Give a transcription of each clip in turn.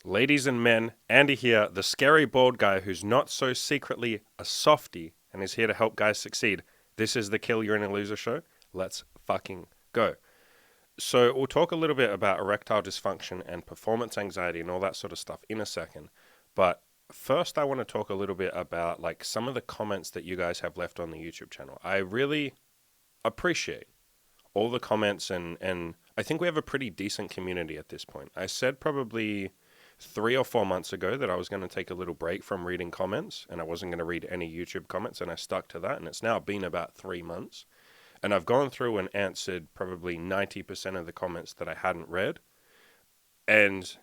Ladies and men, Andy here, the scary bald guy who's not so secretly a softie and is here to help guys succeed. This is the Kill You're in a Loser show. Let's fucking go. So, we'll talk a little bit about erectile dysfunction and performance anxiety and all that sort of stuff in a second. But first, I want to talk a little bit about like some of the comments that you guys have left on the YouTube channel. I really appreciate all the comments and I think we have a pretty decent community at this point. I said probably 3 or 4 months ago that I was going to take a little break from reading comments and I wasn't going to read any YouTube comments, and I stuck to that, and it's now been about 3 months and I've gone through and answered probably 90% of the comments that I hadn't read. And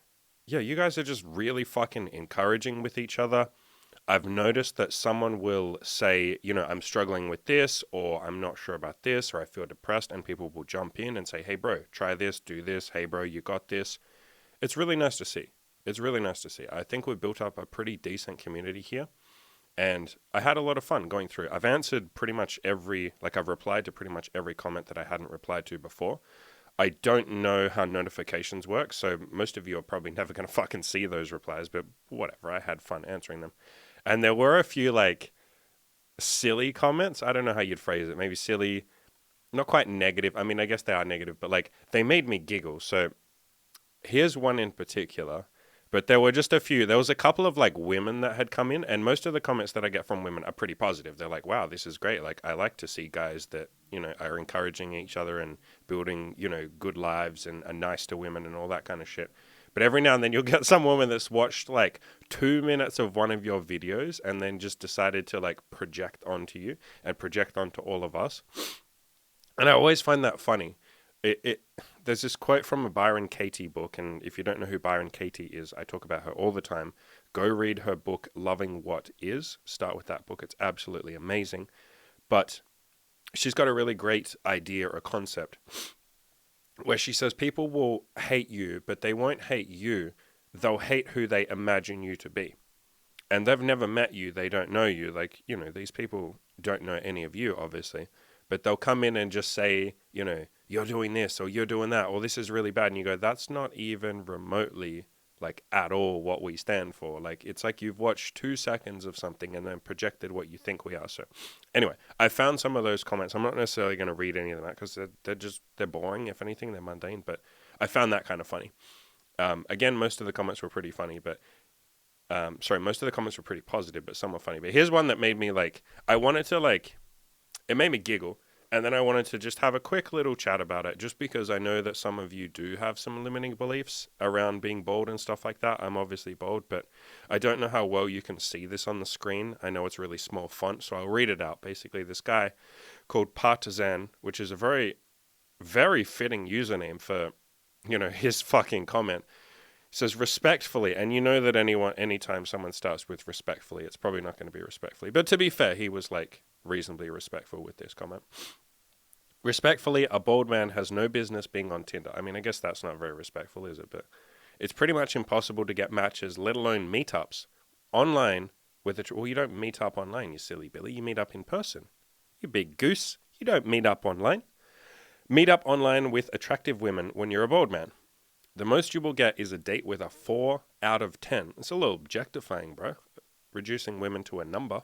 yeah, you guys are just really fucking encouraging with each other. I've noticed that someone will say, I'm struggling with this, or I'm not sure about this, or I feel depressed, and people will jump in and say, hey bro, try this, do this, hey bro, you got this. It's really nice to see. It's really nice to see. I think we've built up a pretty decent community here, and I had a lot of fun going through. I've answered pretty much I've replied to pretty much every comment that I hadn't replied to before. I don't know how notifications work, so most of you are probably never going to fucking see those replies, but whatever, I had fun answering them. And there were a few like silly comments. I don't know how you'd phrase it. Maybe silly, not quite negative. I mean, I guess they are negative, but like they made me giggle. So here's one in particular. But there were just a few. There was a couple of like women that had come in, and most of the comments that I get from women are pretty positive. They're like, wow, this is great. Like, I like to see guys that, are encouraging each other and building, good lives and are nice to women and all that kind of shit. But every now and then you'll get some woman that's watched like 2 minutes of one of your videos and then just decided to like project onto you and project onto all of us. And I always find that funny. There's this quote from a Byron Katie book, and if you don't know who Byron Katie is, I talk about her all the time. Go read her book, Loving What Is. Start with that book. It's absolutely amazing. But she's got a really great idea or concept where she says people will hate you, but they won't hate you. They'll hate who they imagine you to be. And they've never met you. They don't know you. Like, these people don't know any of you, obviously. But they'll come in and just say, you're doing this or you're doing that, or this is really bad. And you go, that's not even remotely like at all what we stand for. Like, it's like you've watched 2 seconds of something and then projected what you think we are. So anyway, I found some of those comments. I'm not necessarily going to read any of them out because they're boring. If anything, they're mundane, but I found that kind of funny. Again, most of the comments were pretty funny, but most of the comments were pretty positive, but some were funny. But here's one that made me like, it made me giggle. And then I wanted to just have a quick little chat about it, just because I know that some of you do have some limiting beliefs around being bald and stuff like that. I'm obviously bald, but I don't know how well you can see this on the screen. I know it's really small font, so I'll read it out. Basically, this guy called Partisan, which is a very, very fitting username for, his fucking comment, says respectfully, and you know that anytime someone starts with respectfully, it's probably not going to be respectfully. But to be fair, he was like reasonably respectful with this comment. Respectfully, a bald man has no business being on Tinder. I mean, I guess that's not very respectful, is it? But it's pretty much impossible to get matches, let alone meetups online with well, you don't meet up online, you silly Billy. You meet up in person. You big goose. You don't meet up online. Meet up online with attractive women when you're a bald man. The most you will get is a date with a 4 out of 10. It's a little objectifying, bro. Reducing women to a number.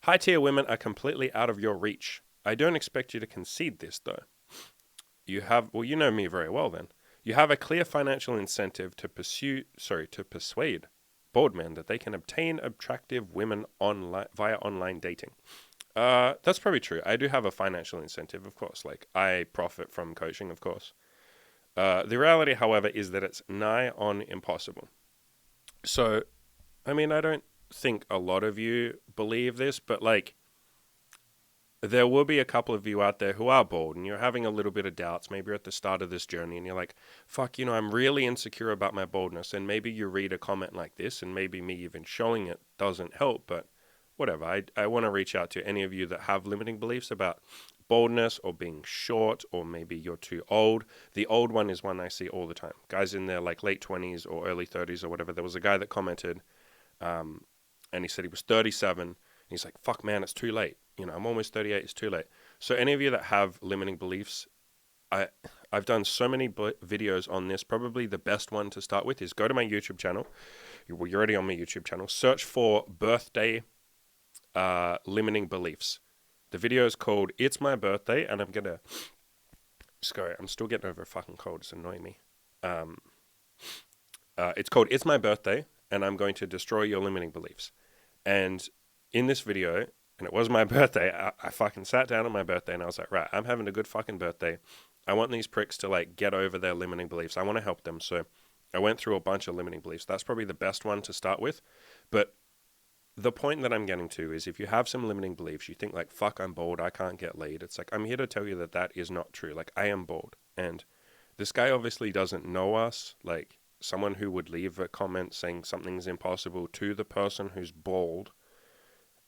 High-tier women are completely out of your reach. I don't expect you to concede this, though. You know me very well then. You have a clear financial incentive to persuade bald men that they can obtain attractive women via online dating. That's probably true. I do have a financial incentive, of course. Like, I profit from coaching, of course. The reality, however, is that it's nigh on impossible. So, I mean, I don't think a lot of you believe this, but like, there will be a couple of you out there who are bald and you're having a little bit of doubts. Maybe you're at the start of this journey and you're like, fuck, I'm really insecure about my baldness. And maybe you read a comment like this, and maybe me even showing it doesn't help, but whatever. I want to reach out to any of you that have limiting beliefs about baldness or being short, or maybe you're too old. The old one is one I see all the time. Guys in their like late 20s or early 30s or whatever. There was a guy that commented, and he said he was 37. And he's like, fuck man, it's too late. I'm almost 38, it's too late. So any of you that have limiting beliefs, I I've done so many videos on this. Probably the best one to start with is go to my YouTube channel. Well, you're already on my YouTube channel. Search for birthday limiting beliefs. The video is called It's My Birthday, and I'm gonna... Sorry, I'm still getting over a fucking cold. It's annoying me. It's called It's My Birthday, and I'm going to destroy your limiting beliefs. And in this video, and it was my birthday, I fucking sat down on my birthday and I was like, right, I'm having a good fucking birthday. I want these pricks to like get over their limiting beliefs. I want to help them. So I went through a bunch of limiting beliefs. That's probably the best one to start with. But the point that I'm getting to is if you have some limiting beliefs, you think like, fuck, I'm bald, I can't get laid. It's like, I'm here to tell you that that is not true. Like, I am bald. And this guy obviously doesn't know us. Like, someone who would leave a comment saying something's impossible to the person who's bald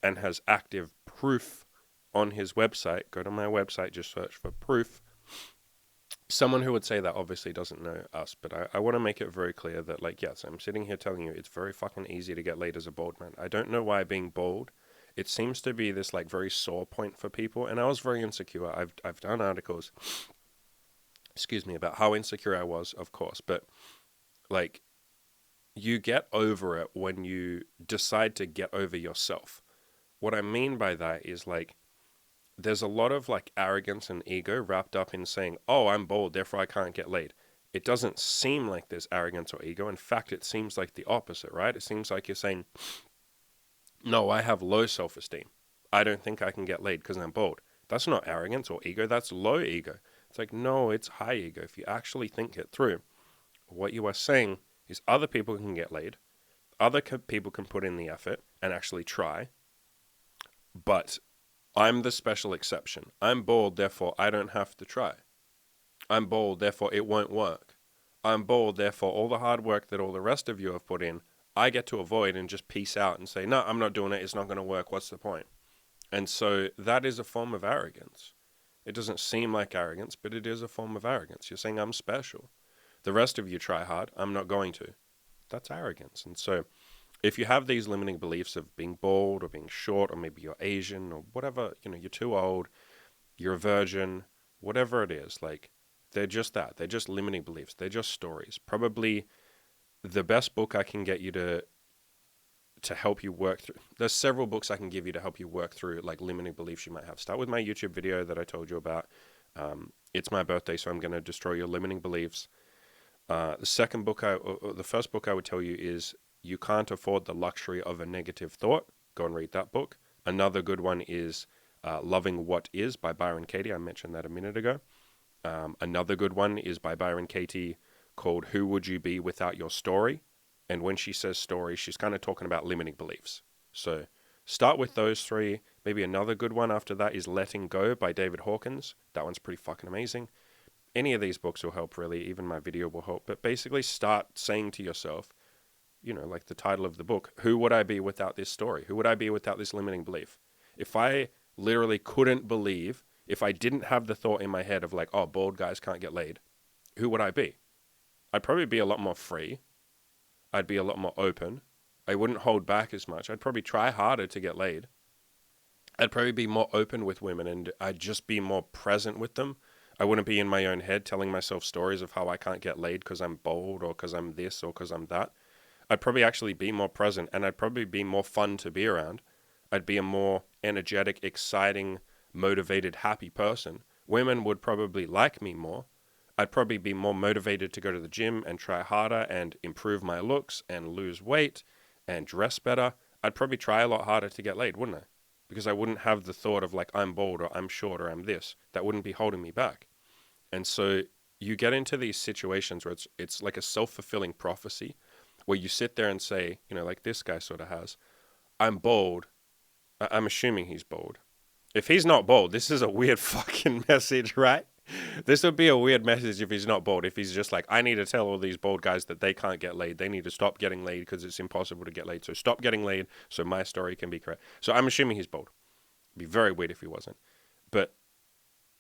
and has active proof on his website. Go to my website, just search for proof. Someone who would say that obviously doesn't know us, but I want to make it very clear that, like, yes, I'm sitting here telling you it's very fucking easy to get laid as a bald man. I don't know why being bald, it seems to be this, like, very sore point for people, and I was very insecure. I've done articles, about how insecure I was, of course, but, like, you get over it when you decide to get over yourself. What I mean by that is, like, there's a lot of, like, arrogance and ego wrapped up in saying, oh, I'm bald, therefore I can't get laid. It doesn't seem like there's arrogance or ego. In fact, it seems like the opposite, right? It seems like you're saying, no, I have low self-esteem. I don't think I can get laid because I'm bald. That's not arrogance or ego. That's low ego. It's like, no, it's high ego. If you actually think it through, what you are saying is other people can get laid. Other people can put in the effort and actually try. But I'm the special exception. I'm bald, therefore I don't have to try. I'm bald, therefore it won't work. I'm bald, therefore all the hard work that all the rest of you have put in, I get to avoid and just peace out and say, no, I'm not doing it. It's not going to work. What's the point? And so that is a form of arrogance. It doesn't seem like arrogance, but it is a form of arrogance. You're saying I'm special. The rest of you try hard. I'm not going to. That's arrogance. And so if you have these limiting beliefs of being bald or being short, or maybe you're Asian or whatever, you're too old, you're a virgin, whatever it is, like, they're just that. They're just limiting beliefs. They're just stories. Probably the best book I can get you to help you work through. There's several books I can give you to help you work through, like, limiting beliefs you might have. Start with my YouTube video that I told you about. It's my birthday, so I'm going to destroy your limiting beliefs. The first book I would tell you is You Can't Afford the Luxury of a Negative Thought. Go and read that book. Another good one is Loving What Is by Byron Katie. I mentioned that a minute ago. Another good one is by Byron Katie called Who Would You Be Without Your Story? And when she says story, she's kind of talking about limiting beliefs. So start with those three. Maybe another good one after that is Letting Go by David Hawkins. That one's pretty fucking amazing. Any of these books will help, really. Even my video will help. But basically start saying to yourself, like the title of the book, who would I be without this story? Who would I be without this limiting belief? If I literally couldn't believe, if I didn't have the thought in my head of like, oh, bald guys can't get laid, who would I be? I'd probably be a lot more free. I'd be a lot more open. I wouldn't hold back as much. I'd probably try harder to get laid. I'd probably be more open with women, and I'd just be more present with them. I wouldn't be in my own head telling myself stories of how I can't get laid because I'm bald or because I'm this or because I'm that. I'd probably actually be more present, and I'd probably be more fun to be around. I'd be a more energetic, exciting, motivated, happy person. Women would probably like me more. I'd probably be more motivated to go to the gym and try harder and improve my looks and lose weight and dress better. I'd probably try a lot harder to get laid, wouldn't I? Because I wouldn't have the thought of like, I'm bald or I'm short or I'm this. That wouldn't be holding me back. And so you get into these situations where it's like a self-fulfilling prophecy where you sit there and say, like this guy sort of has, I'm bald. I'm assuming he's bald. If he's not bald, this is a weird fucking message, right? This would be a weird message if he's not bald. If he's just like, I need to tell all these bald guys that they can't get laid. They need to stop getting laid because it's impossible to get laid. So stop getting laid so my story can be correct. So I'm assuming he's bald. It'd be very weird if he wasn't. But,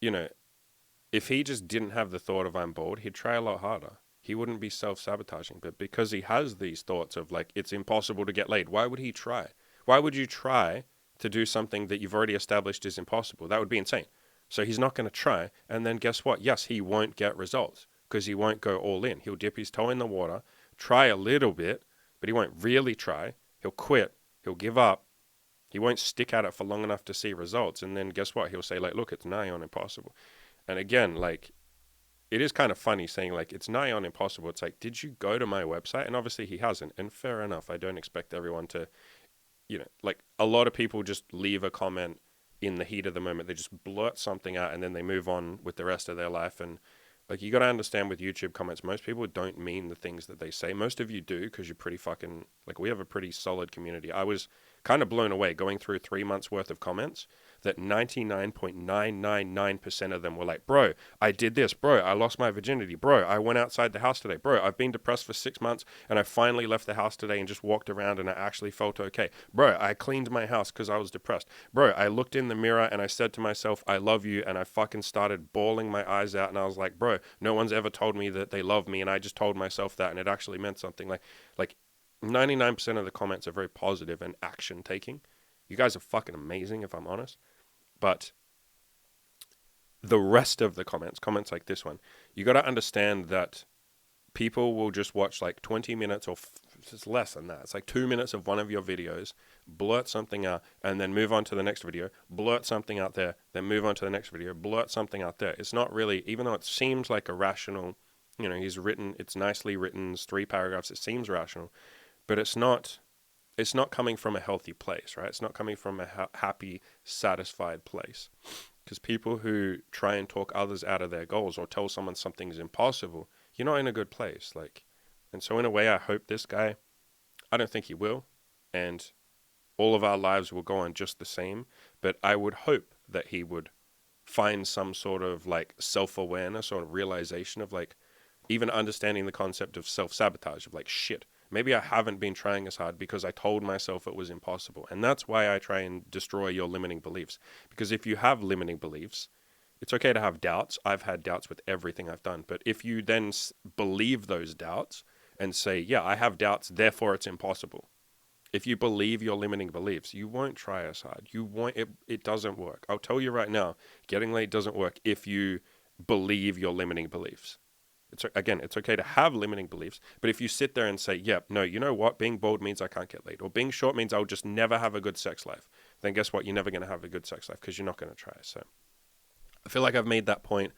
if he just didn't have the thought of I'm bald, he'd try a lot harder. He wouldn't be self-sabotaging. But because he has these thoughts of like, it's impossible to get laid, why would he try? Why would you try to do something that you've already established is impossible? That would be insane. So he's not going to try. And then guess what? Yes, he won't get results because he won't go all in. He'll dip his toe in the water, try a little bit, but he won't really try. He'll quit. He'll give up. He won't stick at it for long enough to see results. And then guess what? He'll say, like, look, it's nigh on impossible. And again, like, it is kind of funny saying, like, it's nigh on impossible. It's like, did you go to my website? And obviously he hasn't. And fair enough. I don't expect everyone to, like, a lot of people just leave a comment in the heat of the moment. They just blurt something out and then they move on with the rest of their life. And like, you got to understand with YouTube comments, most people don't mean the things that they say. Most of you do because you're pretty fucking, like, we have a pretty solid community. I was kind of blown away going through 3 months worth of comments that 99.999% of them were like, bro, I did this. Bro, I lost my virginity. Bro, I went outside the house today. Bro, I've been depressed for 6 months and I finally left the house today and just walked around and I actually felt okay. Bro, I cleaned my house because I was depressed. Bro, I looked in the mirror and I said to myself, I love you. And I fucking started bawling my eyes out. And I was like, bro, no one's ever told me that they love me. And I just told myself that and it actually meant something. Like 99% of the comments are very positive and action taking. You guys are fucking amazing if I'm honest. But the rest of the comments like this one, you got to understand that people will just watch like 20 minutes or it's less than that. It's like 2 minutes of one of your videos, blurt something out, and then move on to the next video, blurt something out there, then move on to the next video, blurt something out there. It's not really, even though it seems like a rational, it's nicely written, it's 3 paragraphs, it seems rational, but it's not coming from a healthy place, right? It's not coming from a happy, satisfied place. Because people who try and talk others out of their goals or tell someone something's impossible, you're not in a good place. And so in a way, I hope this guy, I don't think he will. And all of our lives will go on just the same. But I would hope that he would find some sort of like self-awareness or realization of like even understanding the concept of self-sabotage of like, shit, maybe I haven't been trying as hard because I told myself it was impossible. And that's why I try and destroy your limiting beliefs. Because if you have limiting beliefs, it's okay to have doubts. I've had doubts with everything I've done. But if you then believe those doubts and say, yeah, I have doubts, therefore it's impossible. If you believe your limiting beliefs, you won't try as hard. It doesn't work. I'll tell you right now, getting laid doesn't work if you believe your limiting beliefs. It's okay to have limiting beliefs, but if you sit there and say, yeah, no, you know what? Being bald means I can't get laid, or being short means I'll just never have a good sex life, then guess what? You're never going to have a good sex life because you're not going to try. So I feel like I've made that point.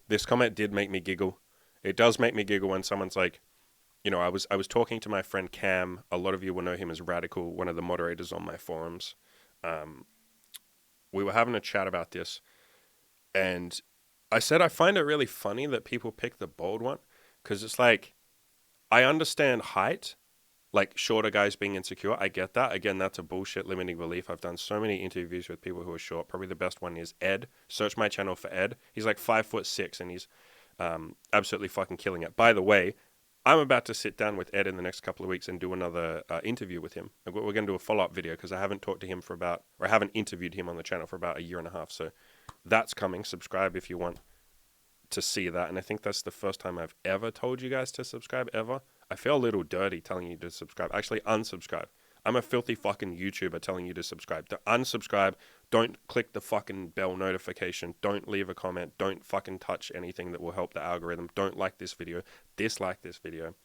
This comment did make me giggle. It does make me giggle when someone's like, I was talking to my friend Cam. A lot of you will know him as Radical, one of the moderators on my forums. We were having a chat about this, and I said I find it really funny that people pick the bald one because it's like, I understand height, like shorter guys being insecure. I get that. Again, that's a bullshit limiting belief. I've done so many interviews with people who are short. Probably the best one is Ed. Search my channel for Ed. He's like 5'6" and he's absolutely fucking killing it. By the way, I'm about to sit down with Ed in the next couple of weeks and do another interview with him. We're going to do a follow-up video because I haven't talked to him I haven't interviewed him on the channel for about a year and a half. So that's coming. Subscribe if you want to see that. And I think that's the first time I've ever told you guys to subscribe ever. I feel a little dirty telling you to subscribe. Actually, unsubscribe. I'm a filthy fucking YouTuber telling you to subscribe. To unsubscribe, don't click the fucking bell notification. Don't leave a comment. Don't fucking touch anything that will help the algorithm. Don't like this video. Dislike this video.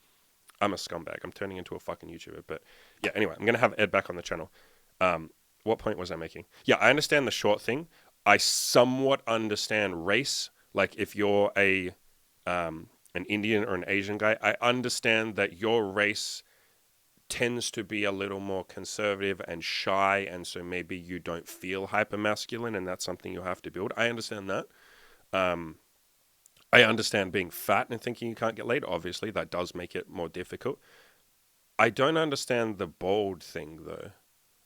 I'm a scumbag. I'm turning into a fucking YouTuber. But yeah, anyway, I'm going to have Ed back on the channel. What point was I making? Yeah, I understand the short thing. I somewhat understand race. Like if you're an Indian or an Asian guy, I understand that your race tends to be a little more conservative and shy, and so maybe you don't feel hyper-masculine, and that's something you have to build. I understand that. I understand being fat and thinking you can't get laid. Obviously, that does make it more difficult. I don't understand the bald thing, though.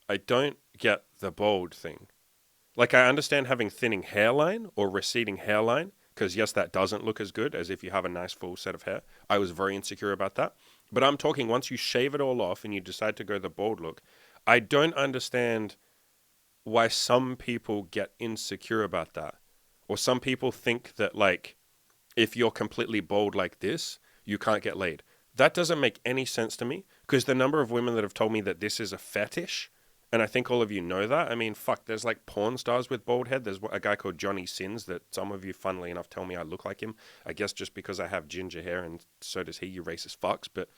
I don't get the bald thing. Like, I understand having thinning hairline or receding hairline, because yes, that doesn't look as good as if you have a nice full set of hair. I was very insecure about that. But I'm talking once you shave it all off and you decide to go the bald look, I don't understand why some people get insecure about that. Or some people think that, like, if you're completely bald like this, you can't get laid. That doesn't make any sense to me, because the number of women that have told me that this is a fetish And I think all of you know that. I mean, fuck, there's like porn stars with bald head. There's a guy called Johnny Sins that some of you, funnily enough, tell me I look like him. I guess just because I have ginger hair and so does he, you racist fucks. But,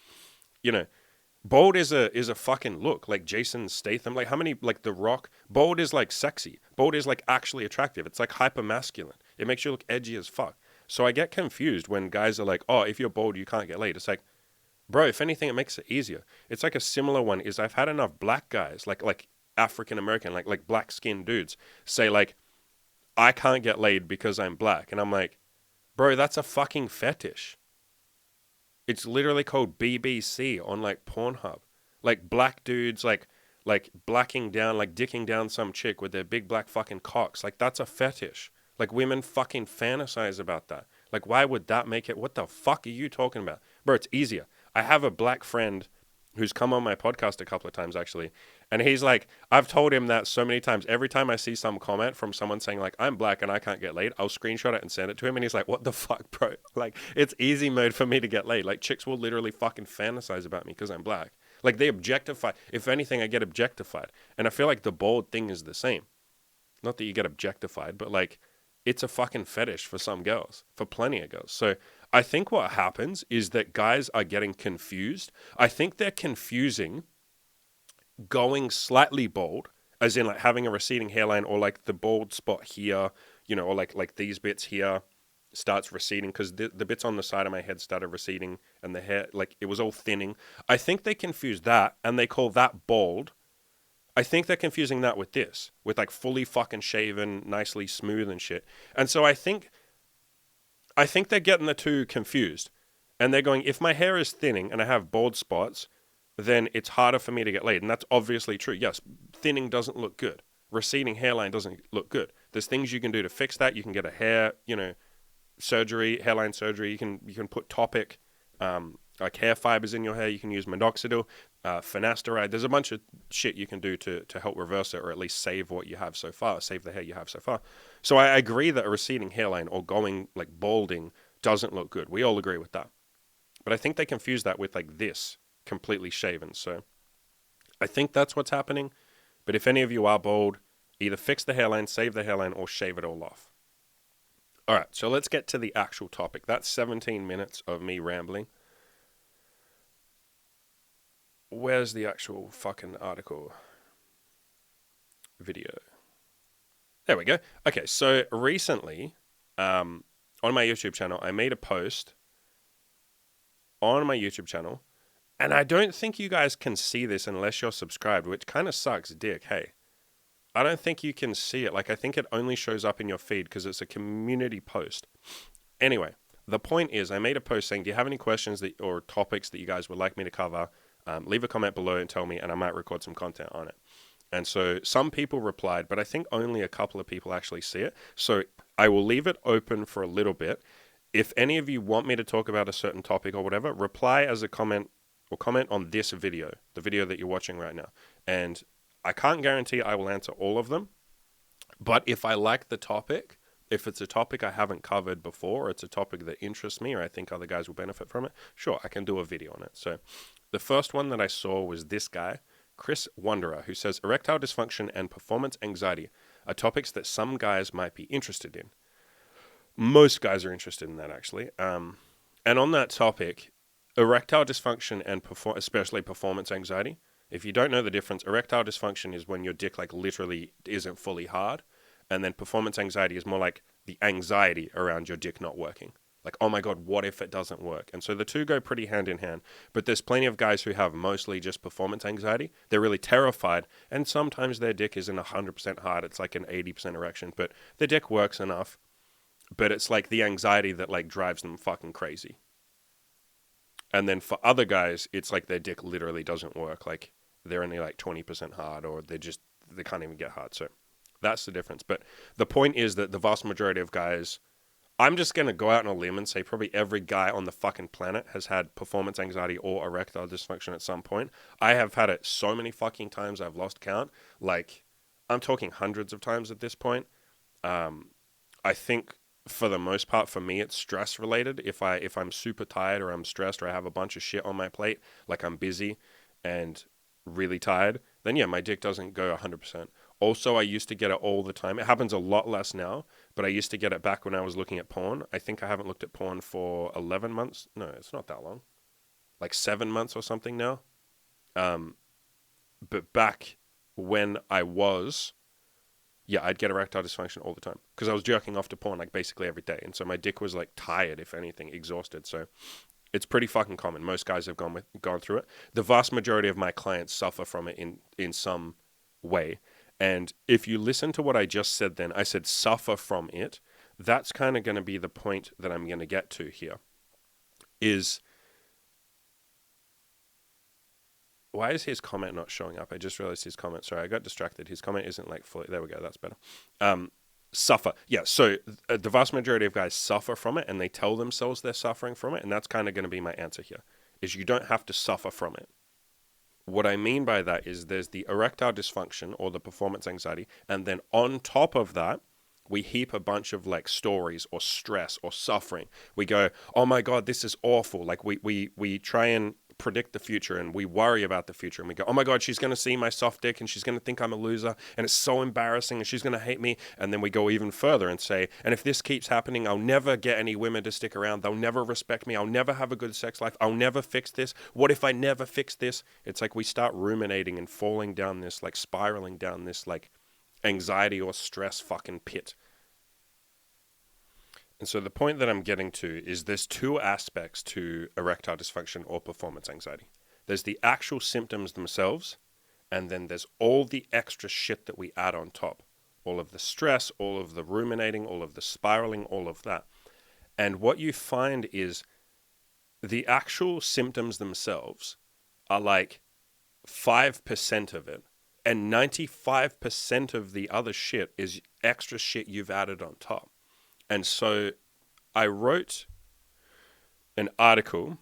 you know, bald is a fucking look. Like Jason Statham. Like how many, like The Rock, bald is like sexy. Bald is like actually attractive. It's like hyper masculine. It makes you look edgy as fuck. So I get confused when guys are like, oh, if you're bald, you can't get laid. It's like, bro, if anything, it makes it easier. It's like a similar one is I've had enough black guys, like African American, like black skinned dudes, say like, I can't get laid because I'm black. And I'm like, bro, that's a fucking fetish. It's literally called BBC on like Pornhub. Like black dudes like blacking down, like dicking down some chick with their big black fucking cocks. Like that's a fetish. Like women fucking fantasize about that. Like why would that make it? What the fuck are you talking about? Bro, it's easier. I have a black friend who's come on my podcast a couple of times actually. And he's like, I've told him that so many times. Every time I see some comment from someone saying like, I'm black and I can't get laid, I'll screenshot it and send it to him. And he's like, what the fuck, bro? Like, it's easy mode for me to get laid. Like, chicks will literally fucking fantasize about me because I'm black. Like, they objectify. If anything, I get objectified. And I feel like the bald thing is the same. Not that you get objectified, but like, it's a fucking fetish for some girls, for plenty of girls. So I think what happens is that guys are getting confused. I think they're confusing going slightly bald, as in like having a receding hairline or like the bald spot here, you know, or like these bits here starts receding because the bits on the side of my head started receding and the hair, like it was all thinning. I think they confuse that and they call that bald. I think they're confusing that with this, with like fully fucking shaven, nicely smooth and shit. And so I think they're getting the two confused. And they're going, if my hair is thinning and I have bald spots, then it's harder for me to get laid. And that's obviously true. Yes, thinning doesn't look good. Receding hairline doesn't look good. There's things you can do to fix that. You can get a hair, surgery, hairline surgery. You can put topic, like hair fibers in your hair. You can use minoxidil, finasteride. There's a bunch of shit you can do to help reverse it or at least save what you have so far, save the hair you have so far. So I agree that a receding hairline or going like balding doesn't look good. We all agree with that. But I think they confuse that with like this, completely shaven. So I think that's what's happening. But if any of you are bald, either fix the hairline, save the hairline, or shave it all off. All right, so let's get to the actual topic. That's 17 minutes of me rambling. Where's the actual fucking article? Video. There we go. Okay, so recently, on my YouTube channel, I made a post on my YouTube channel, and I don't think you guys can see this unless you're subscribed, which kind of sucks dick, hey. I don't think you can see it. Like, I think it only shows up in your feed because it's a community post. Anyway, the point is I made a post saying, do you have any questions or topics that you guys would like me to cover? Leave a comment below and tell me, and I might record some content on it. And so some people replied, but I think only a couple of people actually see it. So I will leave it open for a little bit. If any of you want me to talk about a certain topic or whatever, reply as a comment or comment on this video, the video that you're watching right now. And I can't guarantee I will answer all of them, but if I like the topic, if it's a topic I haven't covered before, or it's a topic that interests me, or I think other guys will benefit from it, sure, I can do a video on it. So the first one that I saw was this guy, Chris Wanderer, who says erectile dysfunction and performance anxiety are topics that some guys might be interested in. Most guys are interested in that, actually. And on that topic, erectile dysfunction and especially performance anxiety, if you don't know the difference, erectile dysfunction is when your dick like literally isn't fully hard, and then performance anxiety is more like the anxiety around your dick not working. Like, oh my God, what if it doesn't work? And so the two go pretty hand in hand. But there's plenty of guys who have mostly just performance anxiety. They're really terrified, and sometimes their dick isn't 100% hard. It's like an 80% erection, but their dick works enough. But it's like the anxiety that like drives them fucking crazy. And then for other guys, it's like their dick literally doesn't work. Like they're only like 20% hard, or they can't even get hard. So that's the difference. But the point is that the vast majority of guys, I'm just going to go out on a limb and say probably every guy on the fucking planet has had performance anxiety or erectile dysfunction at some point. I have had it so many fucking times I've lost count. Like, I'm talking hundreds of times at this point. I think for the most part, for me, it's stress related. If I'm super tired or I'm stressed or I have a bunch of shit on my plate, like I'm busy and really tired, then yeah, my dick doesn't go 100%. Also, I used to get it all the time. It happens a lot less now, but I used to get it back when I was looking at porn. I think I haven't looked at porn for 11 months. No, it's not that long. Like 7 months or something now. But back when I was, yeah, I'd get erectile dysfunction all the time because I was jerking off to porn like basically every day. And so my dick was like tired, if anything, exhausted. So it's pretty fucking common. Most guys have gone through it. The vast majority of my clients suffer from it in some way. And if you listen to what I just said then, I said suffer from it. That's kind of going to be the point that I'm going to get to here. Is why is his comment not showing up? I just realized his comment. Sorry, I got distracted. His comment isn't like fully. There we go. That's better. Suffer. Yeah, so the vast majority of guys suffer from it and they tell themselves they're suffering from it. And that's kind of going to be my answer here, is you don't have to suffer from it. What I mean by that is there's the erectile dysfunction or the performance anxiety. And then on top of that, we heap a bunch of like stories or stress or suffering. We go, oh my God, this is awful. Like we try and predict the future and we worry about the future and we go, oh my God, she's going to see my soft dick and she's going to think I'm a loser and it's so embarrassing and she's going to hate me. And then we go even further and say, and if this keeps happening, I'll never get any women to stick around. They'll never respect me. I'll never have a good sex life. I'll never fix this. What if I never fix this? It's like we start ruminating and falling down this, like spiraling down this like anxiety or stress fucking pit. And so the point that I'm getting to is there's two aspects to erectile dysfunction or performance anxiety. There's the actual symptoms themselves, and then there's all the extra shit that we add on top. All of the stress, all of the ruminating, all of the spiraling, all of that. And what you find is the actual symptoms themselves are like 5% of it, and 95% of the other shit is extra shit you've added on top. And so I wrote an article.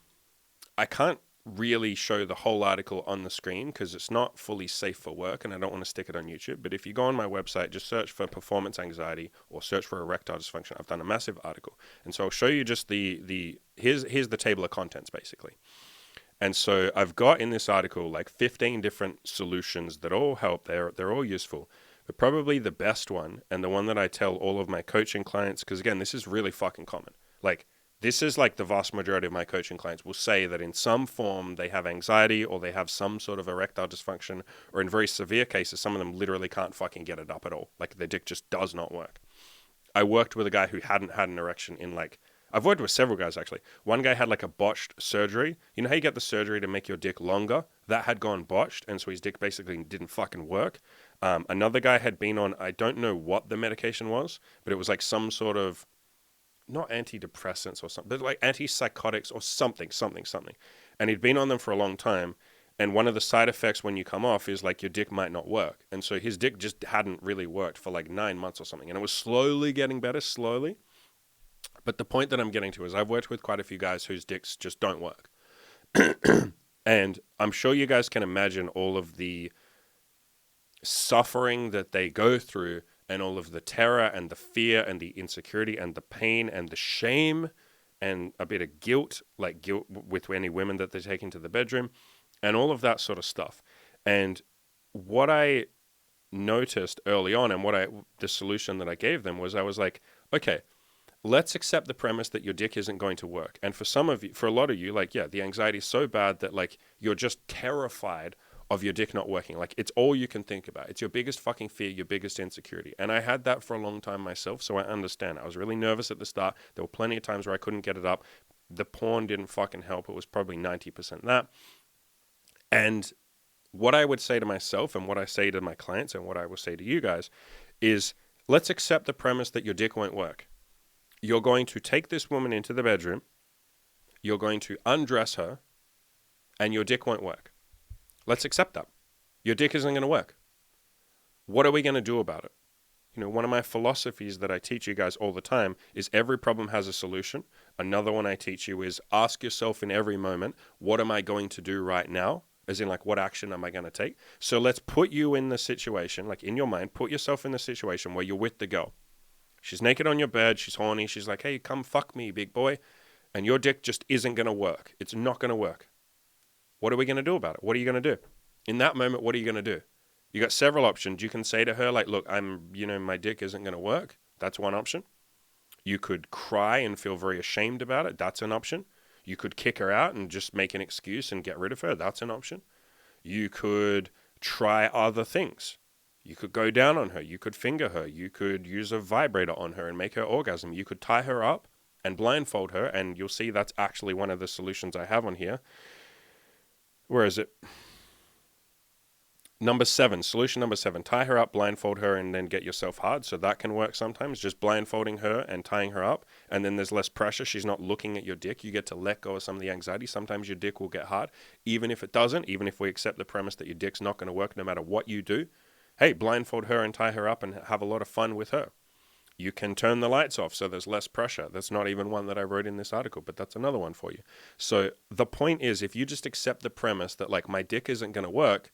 I can't really show the whole article on the screen because it's not fully safe for work and I don't want to stick it on YouTube. But if you go on my website, just search for performance anxiety or search for erectile dysfunction. I've done a massive article. And so I'll show you just here's the table of contents basically. And so I've got in this article like 15 different solutions that all help. They're all useful. But probably the best one, and the one that I tell all of my coaching clients, because again, this is really fucking common. Like, this is like the vast majority of my coaching clients will say that in some form they have anxiety or they have some sort of erectile dysfunction, or in very severe cases, some of them literally can't fucking get it up at all. Like, their dick just does not work. I worked with a guy who hadn't had an erection in like, I've worked with several guys actually. One guy had like a botched surgery. You know how you get the surgery to make your dick longer? That had gone botched, and so his dick basically didn't fucking work. Another guy had been on, I don't know what the medication was, but it was like some sort of, not antidepressants or something, but like antipsychotics or something. And he'd been on them for a long time. And one of the side effects when you come off is like your dick might not work. And so his dick just hadn't really worked for like 9 months or something. And it was slowly getting better, slowly. But the point that I'm getting to is I've worked with quite a few guys whose dicks just don't work. And I'm sure you guys can imagine all of the suffering that they go through and all of the terror and the fear and the insecurity and the pain and the shame and a bit of guilt, like guilt with any women that they take into the bedroom and all of that sort of stuff. And what I noticed early on and the solution that I gave them was I was like, okay, let's accept the premise that your dick isn't going to work. And for a lot of you, like, yeah, the anxiety is so bad that like you're just terrified of your dick not working. Like, it's all you can think about. It's your biggest fucking fear, your biggest insecurity. And I had that for a long time myself, so I understand. I was really nervous at the start. There were plenty of times where I couldn't get it up. The porn didn't fucking help. It was probably 90% that. And what I would say to myself and what I say to my clients and what I will say to you guys is, let's accept the premise that your dick won't work. You're going to take this woman into the bedroom, you're going to undress her, and your dick won't work. Let's accept that. Your dick isn't going to work. What are we going to do about it? You know, one of my philosophies that I teach you guys all the time is every problem has a solution. Another one I teach you is ask yourself in every moment, what am I going to do right now? As in, like, what action am I going to take? So let's put you in the situation, like in your mind, put yourself in the situation where you're with the girl. She's naked on your bed. She's horny. She's like, hey, come fuck me, big boy. And your dick just isn't going to work. It's not going to work. What are we going to do about it? What are you going to do? In that moment, what are you going to do? You got several options. You can say to her, like, look, my dick isn't going to work. That's one option. You could cry and feel very ashamed about it. That's an option. You could kick her out and just make an excuse and get rid of her. That's an option. You could try other things. You could go down on her. You could finger her. You could use a vibrator on her and make her orgasm. You could tie her up and blindfold her. And you'll see that's actually one of the solutions I have on here. Where is it? Solution number 7, tie her up, blindfold her, and then get yourself hard. So that can work sometimes, just blindfolding her and tying her up. And then there's less pressure. She's not looking at your dick. You get to let go of some of the anxiety. Sometimes your dick will get hard. Even if it doesn't, even if we accept the premise that your dick's not going to work no matter what you do, hey, blindfold her and tie her up and have a lot of fun with her. You can turn the lights off so there's less pressure. That's not even one that I wrote in this article, but that's another one for you. So the point is, if you just accept the premise that, like, my dick isn't going to work,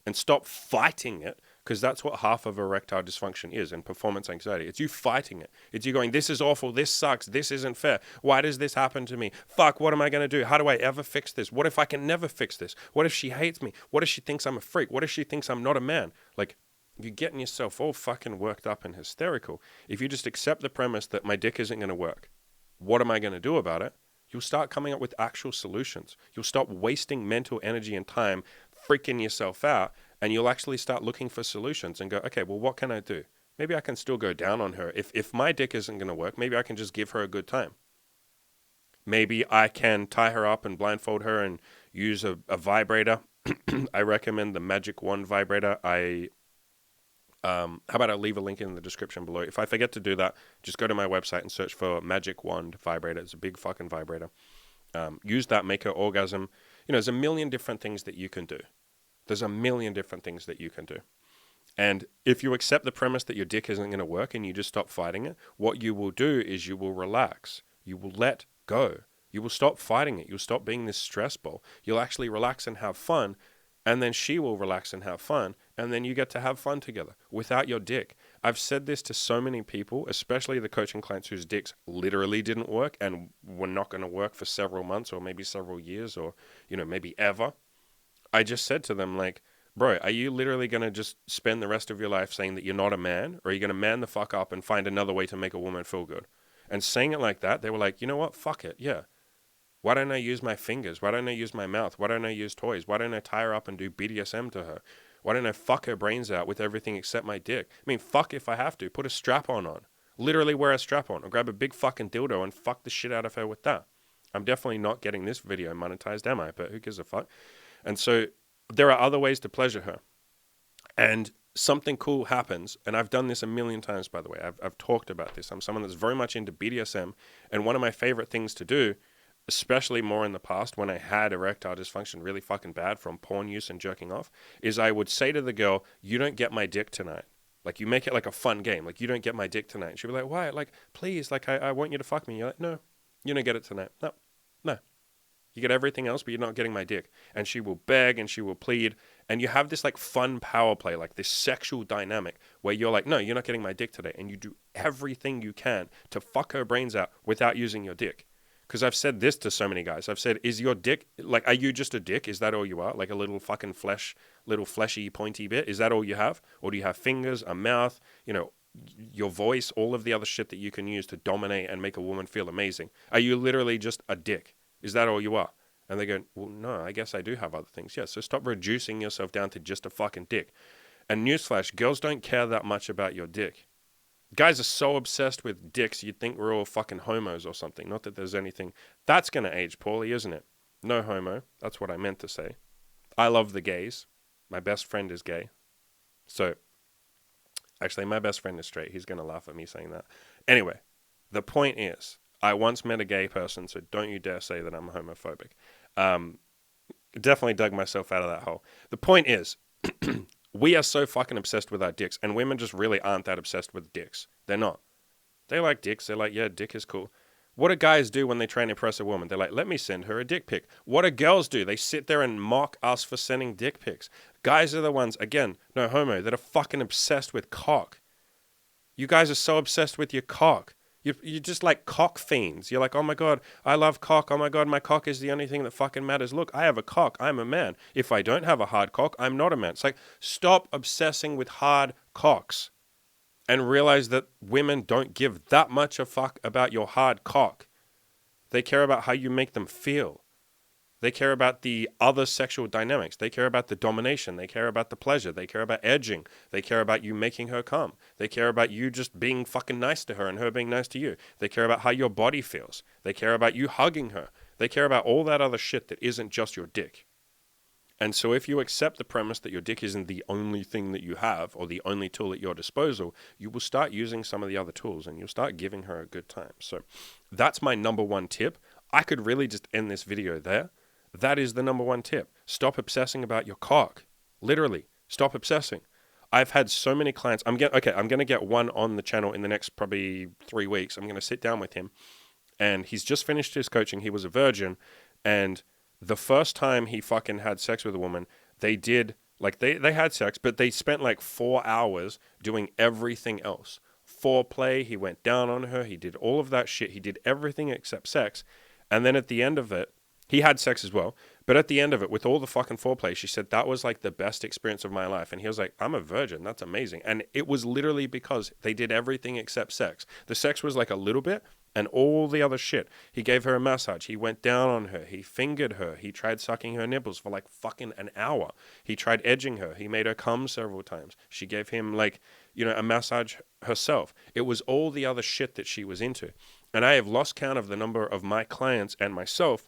and stop fighting it, because that's what half of erectile dysfunction is, and performance anxiety. It's you fighting it. It's you going, this is awful, this sucks, this isn't fair. Why does this happen to me? Fuck, what am I going to do? How do I ever fix this? What if I can never fix this? What if she hates me? What if she thinks I'm a freak? What if she thinks I'm not a man? Like, you're getting yourself all fucking worked up and hysterical. If you just accept the premise that my dick isn't going to work, what am I going to do about it? You'll start coming up with actual solutions. You'll stop wasting mental energy and time freaking yourself out, and you'll actually start looking for solutions and go, okay, well, what can I do? Maybe I can still go down on her. If my dick isn't going to work, maybe I can just give her a good time. Maybe I can tie her up and blindfold her and use a vibrator. I recommend the Magic Wand vibrator. How about I leave a link in the description below? If I forget to do that, just go to my website and search for Magic Wand vibrator. It's a big fucking vibrator. Use that, make her orgasm. There's a million different things that you can do. And if you accept the premise that your dick isn't going to work and you just stop fighting it, what you will do is you will relax. You will let go. You will stop fighting it. You'll stop being this stress ball. You'll actually relax and have fun. And then she will relax and have fun. And then you get to have fun together without your dick. I've said this to so many people, especially the coaching clients whose dicks literally didn't work and were not going to work for several months or maybe several years or, maybe ever. I just said to them, like, bro, are you literally going to just spend the rest of your life saying that you're not a man? Or are you going to man the fuck up and find another way to make a woman feel good? And saying it like that, they were like, you know what? Fuck it. Yeah. Why don't I use my fingers? Why don't I use my mouth? Why don't I use toys? Why don't I tie her up and do BDSM to her? Why don't I fuck her brains out with everything except my dick? I mean, fuck if I have to. Put a strap-on on. Literally wear a strap-on. Or grab a big fucking dildo and fuck the shit out of her with that. I'm definitely not getting this video monetized, am I? But who gives a fuck? And so there are other ways to pleasure her. And something cool happens, and I've done this a million times, by the way. I've talked about this. I'm someone that's very much into BDSM, and one of my favorite things to do, especially more in the past when I had erectile dysfunction really fucking bad from porn use and jerking off, is I would say to the girl, you don't get my dick tonight. Like, you make it like a fun game. Like, you don't get my dick tonight. And she'd be like, why? Like, please, like, I want you to fuck me. You're like, no, you don't get it tonight. No. You get everything else, but you're not getting my dick. And she will beg and she will plead. And you have this like fun power play, like this sexual dynamic where you're like, no, you're not getting my dick today. And you do everything you can to fuck her brains out without using your dick. Because I've said this to so many guys. I've said, is your dick, like, are you just a dick? Is that all you are? Like a little fucking little fleshy, pointy bit? Is that all you have? Or do you have fingers, a mouth, your voice, all of the other shit that you can use to dominate and make a woman feel amazing? Are you literally just a dick? Is that all you are? And they go, well, no, I guess I do have other things. Yeah, so stop reducing yourself down to just a fucking dick. And newsflash, girls don't care that much about your dick. Guys are so obsessed with dicks, you'd think we're all fucking homos or something. Not that there's anything. That's going to age poorly, isn't it? No homo. That's what I meant to say. I love the gays. My best friend is gay. So, actually, my best friend is straight. He's going to laugh at me saying that. Anyway, the point is, I once met a gay person, so don't you dare say that I'm homophobic. Definitely dug myself out of that hole. The point is, we are so fucking obsessed with our dicks, and women just really aren't that obsessed with dicks. They're not. They like dicks. They're like, yeah, dick is cool. What do guys do when they try and impress a woman? They're like, let me send her a dick pic. What do girls do? They sit there and mock us for sending dick pics. Guys are the ones, again, no homo, that are fucking obsessed with cock. You guys are so obsessed with your cock. You're just like cock fiends. You're like, oh my God, I love cock. Oh my God, my cock is the only thing that fucking matters. Look, I have a cock. I'm a man. If I don't have a hard cock, I'm not a man. It's like, stop obsessing with hard cocks and realize that women don't give that much a fuck about your hard cock. They care about how you make them feel. They care about the other sexual dynamics. They care about the domination. They care about the pleasure. They care about edging. They care about you making her come. They care about you just being fucking nice to her and her being nice to you. They care about how your body feels. They care about you hugging her. They care about all that other shit that isn't just your dick. And so if you accept the premise that your dick isn't the only thing that you have or the only tool at your disposal, you will start using some of the other tools and you'll start giving her a good time. So that's my number one tip. I could really just end this video there. That is the number one tip. Stop obsessing about your cock. Literally, stop obsessing. I've had so many clients. I'm going to get one on the channel in the next probably 3 weeks. I'm going to sit down with him, and he's just finished his coaching. He was a virgin, and the first time he fucking had sex with a woman, they had sex, but they spent like 4 hours doing everything else. Foreplay, he went down on her, he did all of that shit. He did everything except sex. And then at the end of it, he had sex as well, but at the end of it, with all the fucking foreplay, she said, that was like the best experience of my life. And he was like, I'm a virgin. That's amazing. And it was literally because they did everything except sex. The sex was like a little bit and all the other shit. He gave her a massage. He went down on her. He fingered her. He tried sucking her nipples for like fucking an hour. He tried edging her. He made her come several times. She gave him like, a massage herself. It was all the other shit that she was into. And I have lost count of the number of my clients and myself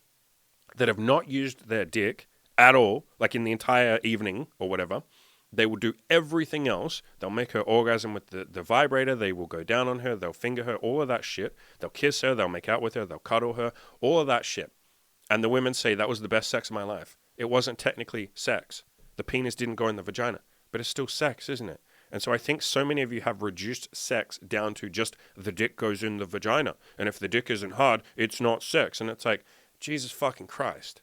that have not used their dick at all, like in the entire evening or whatever. They will do everything else. They'll make her orgasm with the vibrator. They will go down on her. They'll finger her, all of that shit. They'll kiss her. They'll make out with her. They'll cuddle her, all of that shit. And the women say, that was the best sex of my life. It wasn't technically sex. The penis didn't go in the vagina, but it's still sex, isn't it? And so I think so many of you have reduced sex down to just the dick goes in the vagina. And if the dick isn't hard, it's not sex. And it's like, Jesus fucking Christ.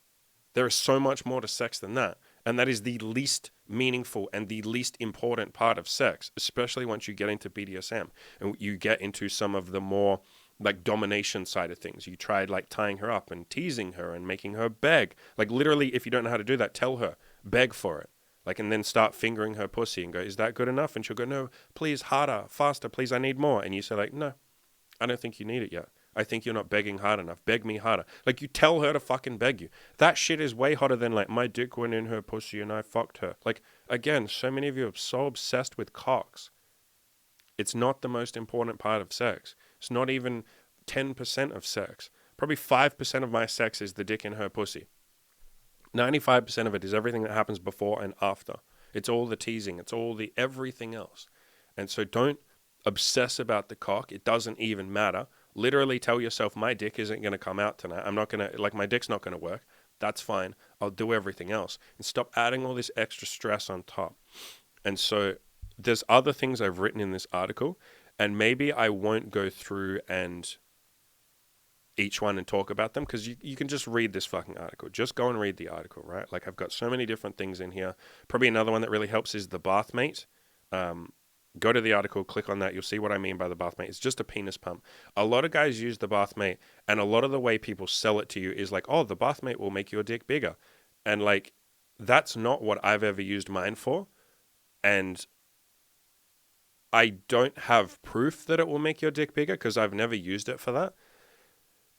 There is so much more to sex than that. And that is the least meaningful and the least important part of sex, especially once you get into BDSM and you get into some of the more like domination side of things. You tried like tying her up and teasing her and making her beg. Like literally, if you don't know how to do that, tell her, beg for it. Like, and then start fingering her pussy and go, is that good enough? And she'll go, no, please, harder, faster, please, I need more. And you say like, no, I don't think you need it yet. I think you're not begging hard enough. Beg me harder. Like, you tell her to fucking beg you. That shit is way hotter than, like, my dick went in her pussy and I fucked her. Like, again, so many of you are so obsessed with cocks. It's not the most important part of sex. It's not even 10% of sex. Probably 5% of my sex is the dick in her pussy. 95% of it is everything that happens before and after. It's all the teasing. It's all the everything else. And so don't obsess about the cock. It doesn't even matter. Literally tell yourself, my dick isn't going to come out tonight. I'm not going to, like, my dick's not going to work. That's fine. I'll do everything else. And stop adding all this extra stress on top. And so there's other things I've written in this article, and maybe I won't go through and each one and talk about them, because you can just read this fucking article. Just go and read the article, right? Like, I've got so many different things in here. Probably another one that really helps is the bath mate. Go to the article, click on that. You'll see what I mean by the bath mate. It's just a penis pump. A lot of guys use the bath mate, and a lot of the way people sell it to you is like, oh, the bath mate will make your dick bigger. And like, that's not what I've ever used mine for. And I don't have proof that it will make your dick bigger because I've never used it for that.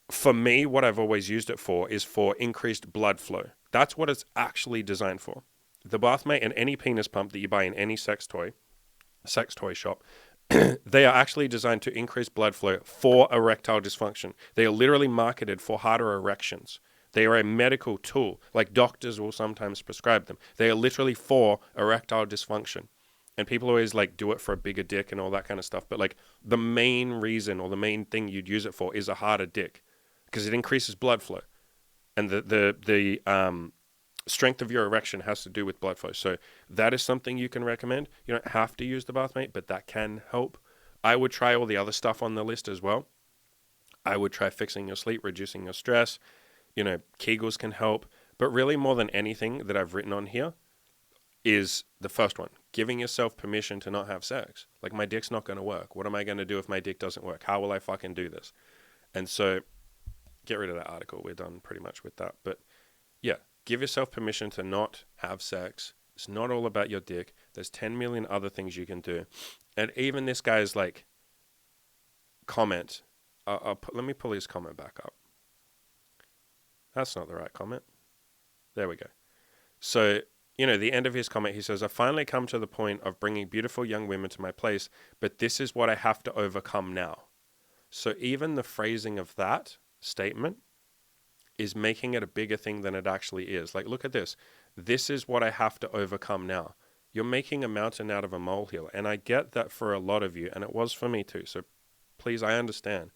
For me, what I've always used it for is for increased blood flow. That's what it's actually designed for. The bath mate and any penis pump that you buy in any sex toy shop, they are actually designed to increase blood flow for erectile dysfunction. They are literally marketed for harder erections. They are a medical tool. Like, doctors will sometimes prescribe them. They are literally for erectile dysfunction. And people always like do it for a bigger dick and all that kind of stuff. But like, the main reason or the main thing you'd use it for is a harder dick, because it increases blood flow. And the strength of your erection has to do with blood flow. So that is something you can recommend. You don't have to use the bath mate, but that can help. I would try all the other stuff on the list as well. I would try fixing your sleep, reducing your stress. Kegels can help. But really, more than anything that I've written on here, is the first one, giving yourself permission to not have sex. Like, my dick's not going to work. What am I going to do if my dick doesn't work? How will I fucking do this? And so get rid of that article. We're done pretty much with that. But yeah, give yourself permission to not have sex. It's not all about your dick. There's 10 million other things you can do. And even this guy's like comment, let me pull his comment back up. That's not the right comment. There we go. So, the end of his comment, he says, I finally come to the point of bringing beautiful young women to my place, but this is what I have to overcome now. So even the phrasing of that statement is making it a bigger thing than it actually is. Like, look at this. This is what I have to overcome now. You're making a mountain out of a molehill. And I get that for a lot of you, and it was for me too. So please, I understand.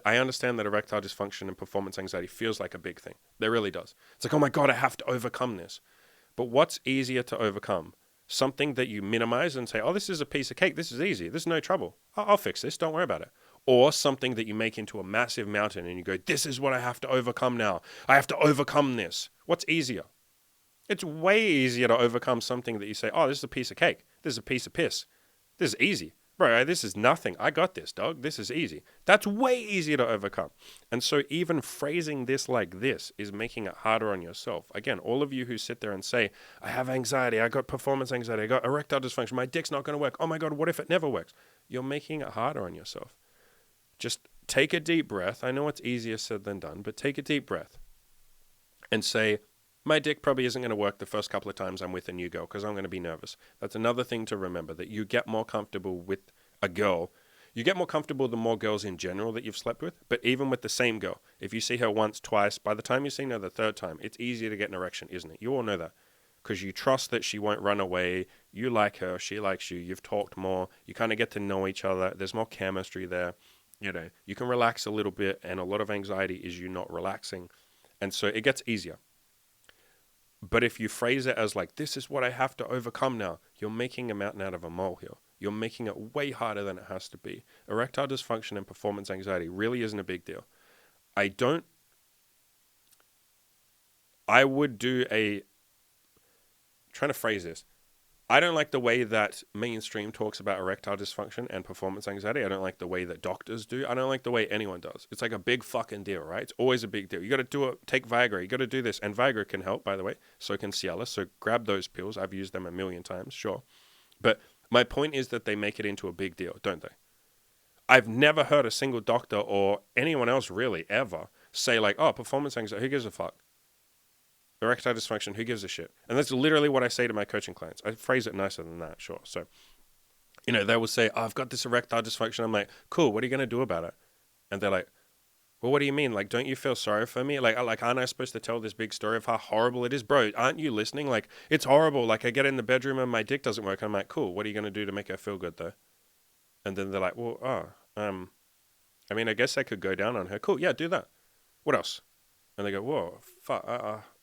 I understand that erectile dysfunction and performance anxiety feels like a big thing. It really does. It's like, oh my God, I have to overcome this. But what's easier to overcome? Something that you minimize and say, oh, this is a piece of cake. This is easy. There's no trouble. I'll fix this. Don't worry about it. Or something that you make into a massive mountain and you go, this is what I have to overcome now. I have to overcome this. What's easier? It's way easier to overcome something that you say, oh, this is a piece of cake. This is a piece of piss. This is easy. Bro, this is nothing. I got this, dog. This is easy. That's way easier to overcome. And so even phrasing this like this is making it harder on yourself. Again, all of you who sit there and say, I have anxiety, I got performance anxiety, I got erectile dysfunction, my dick's not going to work. Oh my God, what if it never works? You're making it harder on yourself. Just take a deep breath. I know it's easier said than done, but take a deep breath and say, my dick probably isn't going to work the first couple of times I'm with a new girl because I'm going to be nervous. That's another thing to remember, that you get more comfortable with a girl. You get more comfortable the more girls in general that you've slept with, but even with the same girl, if you see her once, twice, by the time you see her the third time, it's easier to get an erection, isn't it? You all know that because you trust that she won't run away. You like her, she likes you, you've talked more, you kind of get to know each other, there's more chemistry there. You can relax a little bit, and a lot of anxiety is you not relaxing. And so it gets easier. But if you phrase it as like, this is what I have to overcome now, you're making a mountain out of a molehill. You're making it way harder than it has to be. Erectile dysfunction and performance anxiety really isn't a big deal. Trying to phrase this. I don't like the way that mainstream talks about erectile dysfunction and performance anxiety. I don't like the way that doctors do. I don't like the way anyone does. It's like a big fucking deal, right? It's always a big deal. You got to do it, take Viagra. You got to do this. And Viagra can help, by the way. So can Cialis. So grab those pills. I've used them a million times, sure. But my point is that they make it into a big deal, don't they? I've never heard a single doctor or anyone else really ever say like, oh, performance anxiety, who gives a fuck? Erectile dysfunction, who gives a shit? And that's literally what I say to my coaching clients. I phrase it nicer than that, sure. So, they will say, oh, I've got this erectile dysfunction. I'm like, cool, what are you going to do about it? And they're like, well, what do you mean? Like, don't you feel sorry for me? Like, aren't I supposed to tell this big story of how horrible it is? Bro, aren't you listening? Like, it's horrible. Like, I get in the bedroom and my dick doesn't work. I'm like, cool, what are you going to do to make her feel good, though? And then they're like, well, I guess I could go down on her. Cool, yeah, do that. What else? And they go, whoa, fuck,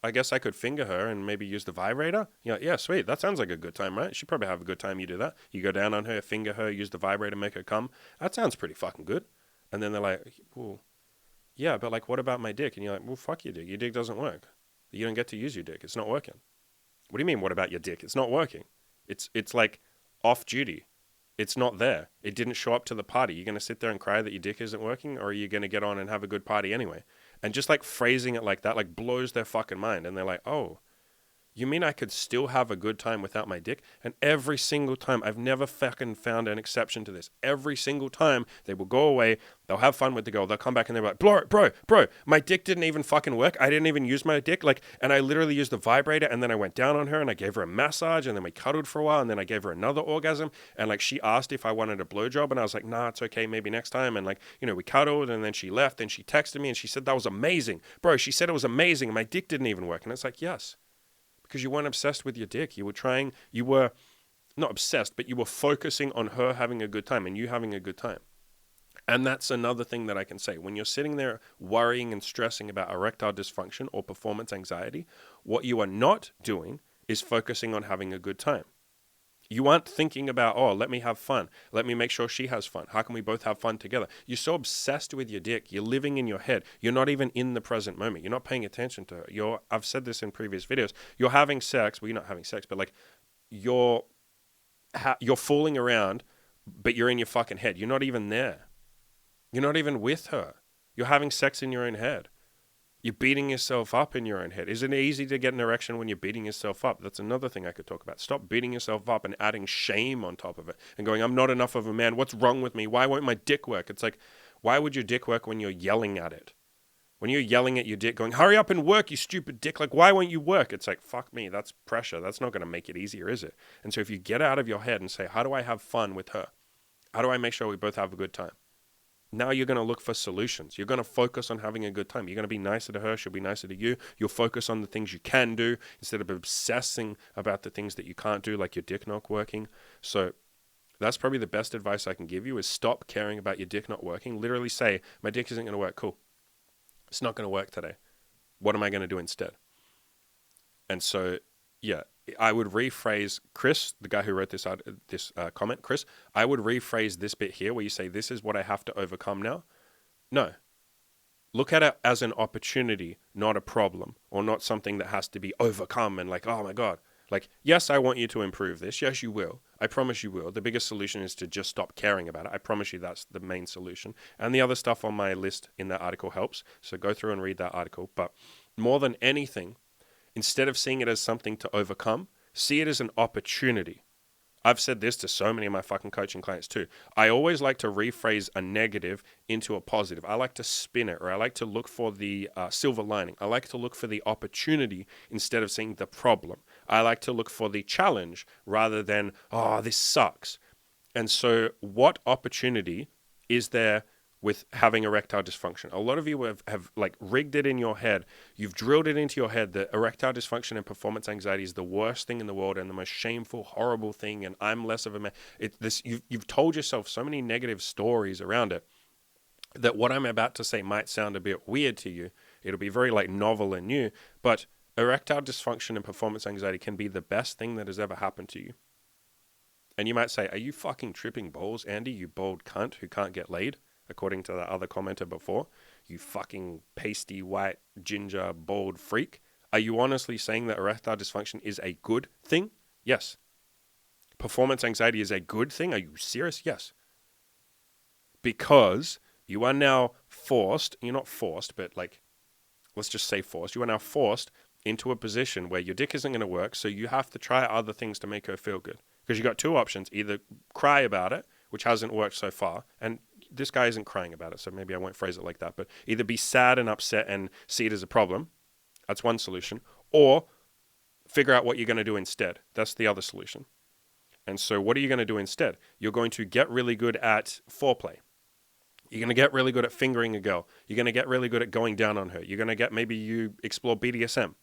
I guess I could finger her and maybe use the vibrator? Yeah, sweet. That sounds like a good time, right? She'd probably have a good time you do that. You go down on her, finger her, use the vibrator, make her come. That sounds pretty fucking good. And then they're like, well, yeah, but like, what about my dick? And you're like, well, fuck your dick. Your dick doesn't work. You don't get to use your dick. It's not working. What do you mean, what about your dick? It's not working. It's like off duty. It's not there. It didn't show up to the party. You're going to sit there and cry that your dick isn't working, or are you going to get on and have a good party anyway? And just like phrasing it like that, like blows their fucking mind. And they're like, oh, you mean I could still have a good time without my dick? And every single time, I've never fucking found an exception to this. Every single time, they will go away, they'll have fun with the girl, they'll come back and they're like, bro, my dick didn't even fucking work. I didn't even use my dick. And I literally used the vibrator, and then I went down on her and I gave her a massage, and then we cuddled for a while, and then I gave her another orgasm. And like, she asked if I wanted a blowjob, and I was like, nah, it's okay, maybe next time. And like, we cuddled, and then she left, and she texted me and she said that was amazing. Bro, she said it was amazing, and my dick didn't even work. And it's like, yes. Because you weren't obsessed with your dick. You were not obsessed, but you were focusing on her having a good time and you having a good time. And that's another thing that I can say. When you're sitting there worrying and stressing about erectile dysfunction or performance anxiety, what you are not doing is focusing on having a good time. You aren't thinking about, oh, let me have fun. Let me make sure she has fun. How can we both have fun together? You're so obsessed with your dick. You're living in your head. You're not even in the present moment. You're not paying attention to her. I've said this in previous videos. You're having sex. Well, you're not having sex, but like you're fooling around, but you're in your fucking head. You're not even there. You're not even with her. You're having sex in your own head. You're beating yourself up in your own head. Isn't it easy to get an erection when you're beating yourself up? That's another thing I could talk about. Stop beating yourself up and adding shame on top of it and going, I'm not enough of a man. What's wrong with me? Why won't my dick work? It's like, why would your dick work when you're yelling at it? When you're yelling at your dick going, hurry up and work, you stupid dick. Like, why won't you work? It's like, fuck me, that's pressure. That's not going to make it easier, is it? And so if you get out of your head and say, how do I have fun with her? How do I make sure we both have a good time? Now you're going to look for solutions. You're going to focus on having a good time. You're going to be nicer to her. She'll be nicer to you. You'll focus on the things you can do instead of obsessing about the things that you can't do, like your dick not working. So that's probably the best advice I can give you is stop caring about your dick not working. Literally say, my dick isn't going to work. Cool. It's not going to work today. What am I going to do instead? And so, yeah, I would rephrase Chris, the guy who wrote this comment, Chris, I would rephrase this bit here where you say, this is what I have to overcome now. No. Look at it as an opportunity, not a problem, or not something that has to be overcome and like, oh my God. Like, yes, I want you to improve this. Yes, you will. I promise you will. The biggest solution is to just stop caring about it. I promise you that's the main solution. And the other stuff on my list in that article helps. So go through and read that article. But more than anything, instead of seeing it as something to overcome, see it as an opportunity. I've said this to so many of my fucking coaching clients too. I always like to rephrase a negative into a positive. I like to spin it, or I like to look for the silver lining. I like to look for the opportunity instead of seeing the problem. I like to look for the challenge rather than, oh, this sucks. And so what opportunity is there with having erectile dysfunction? A lot of you have like rigged it in your head. You've drilled it into your head that erectile dysfunction and performance anxiety is the worst thing in the world and the most shameful, horrible thing. And I'm less of a man. You've told yourself so many negative stories around it that what I'm about to say might sound a bit weird to you. It'll be very like novel and new, but erectile dysfunction and performance anxiety can be the best thing that has ever happened to you. And you might say, are you fucking tripping balls, Andy, you bald cunt who can't get laid? According to that other commenter before, you fucking pasty white ginger bald freak. Are you honestly saying that erectile dysfunction is a good thing? Yes. Performance anxiety is a good thing? Are you serious? Yes. Because you are now forced, you're not forced, but like, let's just say forced. You are now forced into a position where your dick isn't going to work, so you have to try other things to make her feel good. Because you got two options, either cry about it, which hasn't worked so far, and this guy isn't crying about it, so maybe I won't phrase it like that, but either be sad and upset and see it as a problem, that's one solution, or figure out what you're going to do instead. That's the other solution. And so what are you going to do instead? You're going to get really good at foreplay. You're going to get really good at fingering a girl. You're going to get really good at going down on her. You're going to get, maybe you explore BDSM.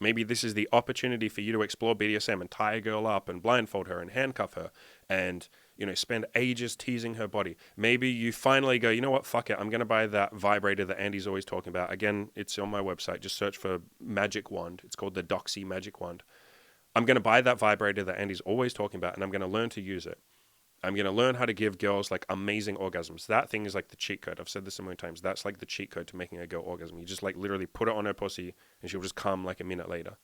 Maybe this is the opportunity for you to explore BDSM and tie a girl up and blindfold her and handcuff her and, spend ages teasing her body. Maybe you finally go, you know what, fuck it. I'm going to buy that vibrator that Andy's always talking about. Again, it's on my website. Just search for Magic Wand. It's called the Doxy Magic Wand. I'm going to buy that vibrator that Andy's always talking about, and I'm going to learn to use it. I'm going to learn how to give girls like amazing orgasms. That thing is like the cheat code. I've said this so many times. That's like the cheat code to making a girl orgasm. You just like literally put it on her pussy and she'll just come like a minute later.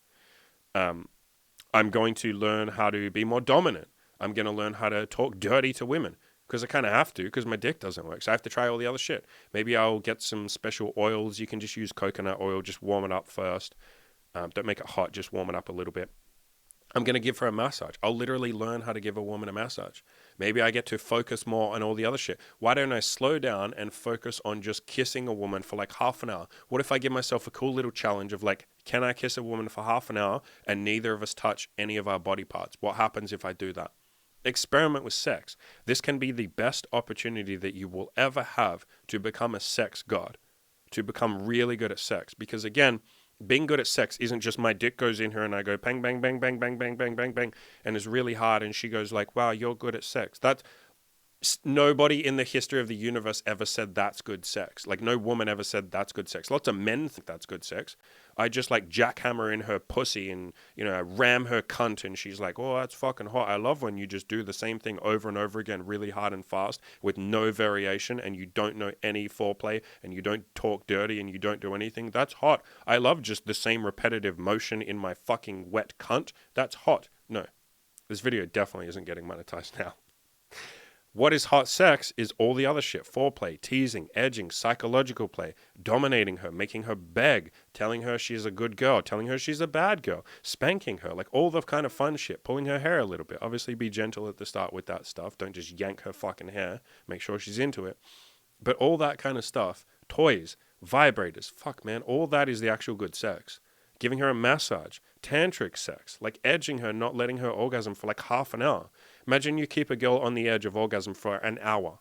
I'm going to learn how to be more dominant. I'm going to learn how to talk dirty to women because I kind of have to because my dick doesn't work. So I have to try all the other shit. Maybe I'll get some special oils. You can just use coconut oil. Just warm it up first. Don't make it hot. Just warm it up a little bit. I'm going to give her a massage. I'll literally learn how to give a woman a massage. Maybe I get to focus more on all the other shit. Why don't I slow down and focus on just kissing a woman for like half an hour? What if I give myself a cool little challenge of like, can I kiss a woman for half an hour and neither of us touch any of our body parts? What happens if I do that? Experiment with sex. This can be the best opportunity that you will ever have to become a sex god, to become really good at sex. Because again, being good at sex isn't just my dick goes in her and I go bang, bang, bang, bang, bang, bang, bang, bang, bang, and it's really hard and she goes like, wow, you're good at sex. Nobody in the history of the universe ever said that's good sex. Like, no woman ever said that's good sex. Lots of men think that's good sex. I just like jackhammer in her pussy and, I ram her cunt and she's like, oh, that's fucking hot. I love when you just do the same thing over and over again really hard and fast with no variation and you don't know any foreplay and you don't talk dirty and you don't do anything. That's hot. I love just the same repetitive motion in my fucking wet cunt. That's hot. No, this video definitely isn't getting monetized now. What is hot sex is all the other shit. Foreplay, teasing, edging, psychological play, dominating her, making her beg, telling her she's a good girl, telling her she's a bad girl, spanking her, like all the kind of fun shit, pulling her hair a little bit. Obviously be gentle at the start with that stuff. Don't just yank her fucking hair. Make sure she's into it. But all that kind of stuff, toys, vibrators, fuck man, all that is the actual good sex. Giving her a massage, tantric sex, like edging her, not letting her orgasm for like half an hour. Imagine you keep a girl on the edge of orgasm for an hour.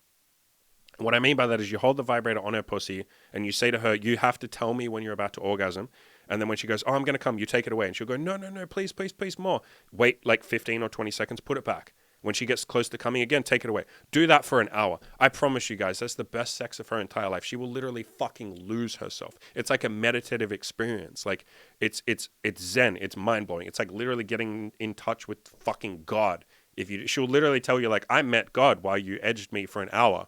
And what I mean by that is you hold the vibrator on her pussy and you say to her, you have to tell me when you're about to orgasm. And then when she goes, oh, I'm going to come, you take it away. And she'll go, no, please, please, please, more. Wait like 15 or 20 seconds, put it back. When she gets close to coming again, take it away. Do that for an hour. I promise you guys, that's the best sex of her entire life. She will literally fucking lose herself. It's like a meditative experience. Like it's zen. It's mind blowing. It's like literally getting in touch with fucking God. She'll literally tell you like, I met God while you edged me for an hour.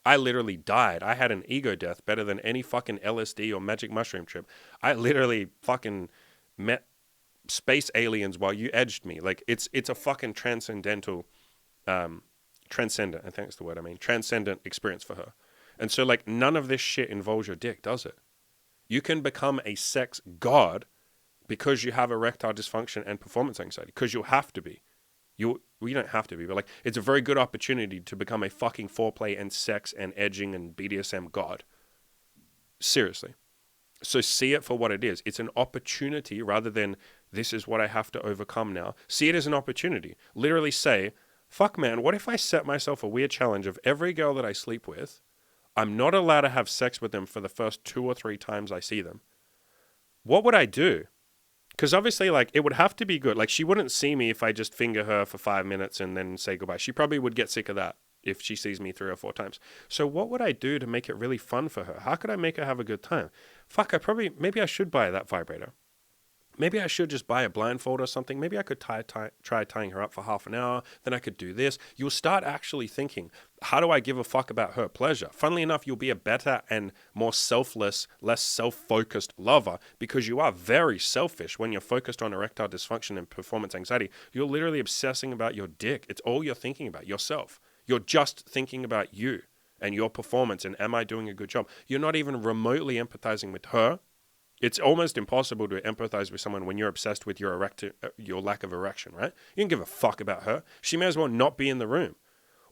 I literally died. I had an ego death better than any fucking LSD or magic mushroom trip. I literally fucking met space aliens while you edged me. Like it's a fucking transcendent, I think that's the word I mean, transcendent experience for her. And so like none of this shit involves your dick, does it? You can become a sex god because you have erectile dysfunction and performance anxiety, because you'll have to be. You don't have to be, but like it's a very good opportunity to become a fucking foreplay and sex and edging and BDSM god. Seriously. So see it for what it is. It's an opportunity rather than this is what I have to overcome now. See it as an opportunity. Literally say, fuck man, what if I set myself a weird challenge of every girl that I sleep with, I'm not allowed to have sex with them for the first 2 or 3 times I see them. What would I do? Because obviously, like, it would have to be good. Like, she wouldn't see me if I just finger her for 5 minutes and then say goodbye. She probably would get sick of that if she sees me 3 or 4 times. So what would I do to make it really fun for her? How could I make her have a good time? Fuck, maybe I should buy that vibrator. Maybe I should just buy a blindfold or something. Maybe I could try tying her up for half an hour. Then I could do this. You'll start actually thinking, how do I give a fuck about her pleasure? Funnily enough, you'll be a better and more selfless, less self-focused lover because you are very selfish when you're focused on erectile dysfunction and performance anxiety. You're literally obsessing about your dick. It's all you're thinking about, yourself. You're just thinking about you and your performance and am I doing a good job? You're not even remotely empathizing with her. It's almost impossible to empathize with someone when you're obsessed with your lack of erection, right? You don't give a fuck about her. She may as well not be in the room.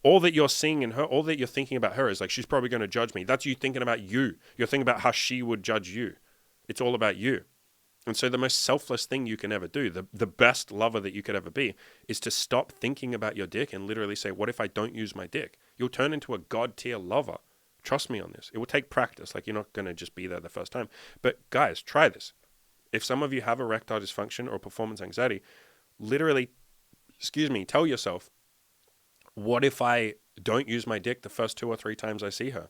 All that you're seeing in her, all that you're thinking about her is like, she's probably going to judge me. That's you thinking about you. You're thinking about how she would judge you. It's all about you. And so the most selfless thing you can ever do, the best lover that you could ever be, is to stop thinking about your dick and literally say, what if I don't use my dick? You'll turn into a god tier lover. Trust me on this. It will take practice. Like, you're not going to just be there the first time. But guys, try this. If some of you have erectile dysfunction or performance anxiety, literally, tell yourself, what if I don't use my dick the first 2 or 3 times I see her?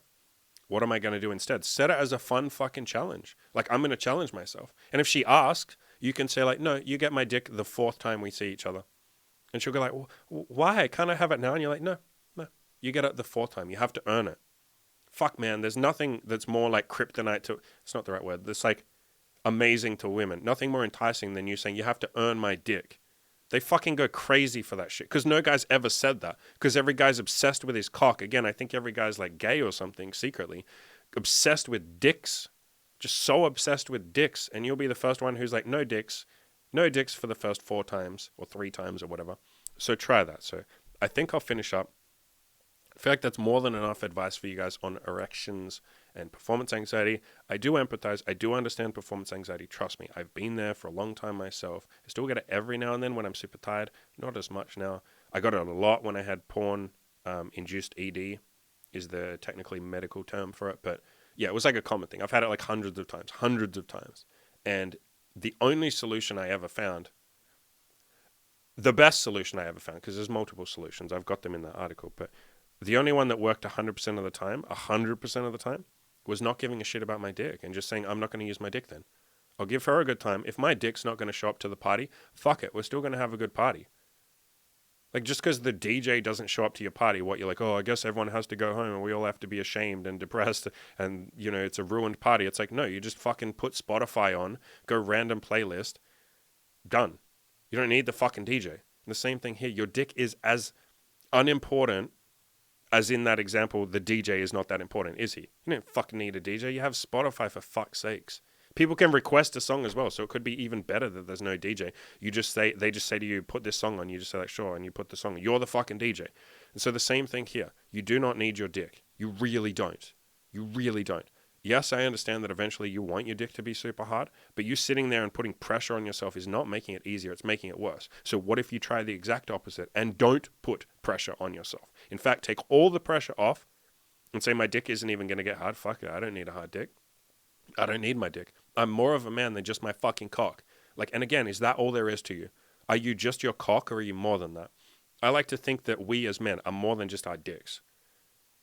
What am I going to do instead? Set it as a fun fucking challenge. Like, I'm going to challenge myself. And if she asks, you can say like, no, you get my dick the 4th time we see each other. And she'll go like, well, why? Can't I have it now? And you're like, no, you get it the 4th time. You have to earn it. Fuck, man, there's nothing that's more like kryptonite to... It's not the right word. That's like amazing to women. Nothing more enticing than you saying, you have to earn my dick. They fucking go crazy for that shit. Because no guy's ever said that. Because every guy's obsessed with his cock. Again, I think every guy's like gay or something secretly. Obsessed with dicks. Just so obsessed with dicks. And you'll be the first one who's like, no dicks. No dicks for the first 4 times or 3 times or whatever. So try that. So I think I'll finish up. I feel like that's more than enough advice for you guys on erections and performance anxiety. I do empathize. I do understand performance anxiety. Trust me. I've been there for a long time myself. I still get it every now and then when I'm super tired. Not as much now. I got it a lot when I had porn-induced ED is the technically medical term for it. But yeah, it was like a common thing. I've had it like hundreds of times. And the only solution I ever found, the best solution I ever found, because there's multiple solutions. I've got them in the article, but The only one that worked 100% of the time, 100% of the time, was not giving a shit about my dick and just saying, I'm not going to use my dick then. I'll give her a good time. If my dick's not going to show up to the party, fuck it. We're still going to have a good party. Like, just because the DJ doesn't show up to your party, what, you're like, oh, I guess everyone has to go home and we all have to be ashamed and depressed and, you know, it's a ruined party. It's like, no, you just fucking put Spotify on, go random playlist, done. You don't need the fucking DJ. And the same thing here. Your dick is as unimportant as in that example, the DJ is not that important, is he? You don't fucking need a DJ. You have Spotify, for fuck's sakes. People can request a song as well, so it could be even better that there's no DJ. You just say, they just say to you, put this song on. You just say like, sure, and you put the song. You're the fucking DJ. And so the same thing here. You do not need your dick. You really don't. You really don't. Yes, I understand that eventually you want your dick to be super hard, but you sitting there and putting pressure on yourself is not making it easier, it's making it worse. So what if you try the exact opposite and don't put pressure on yourself? In fact, take all the pressure off and say, my dick isn't even going to get hard. Fuck it, I don't need a hard dick. I don't need my dick. I'm more of a man than just my fucking cock. Like, and again, is that all there is to you? Are you just your cock or are you more than that? I like to think that we as men are more than just our dicks.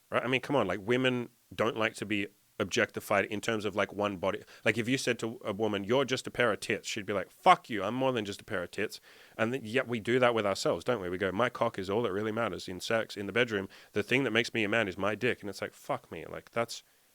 Right? I mean, come on, like women don't like to be objectified in terms of like one body. Like if you said to a woman, you're just a pair of tits, she'd be like, fuck you, I'm more than just a pair of tits. And yet we do that with ourselves, don't we? We go, my cock is all that really matters in sex, in the bedroom. The thing that makes me a man is my dick. And it's like, fuck me. Like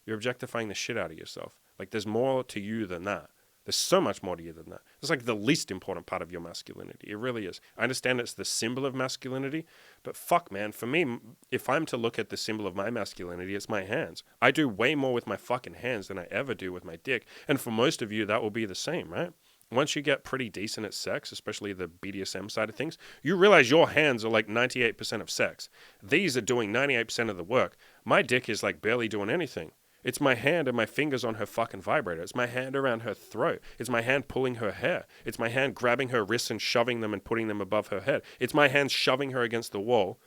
you're objectifying the shit out of yourself. Like there's more to you than that. There's so much more to you than that. It's like the least important part of your masculinity. It really is. I understand it's the symbol of masculinity, but fuck, man, for me, if I'm to look at the symbol of my masculinity, it's my hands. I do way more with my fucking hands than I ever do with my dick. And for most of you, that will be the same, right? Once you get pretty decent at sex, especially the BDSM side of things, you realize your hands are like 98% of sex. These are doing 98% of the work. My dick is like barely doing anything. It's my hand and my fingers on her fucking vibrator. It's my hand around her throat. It's my hand pulling her hair. It's my hand grabbing her wrists and shoving them and putting them above her head. It's my hand shoving her against the wall,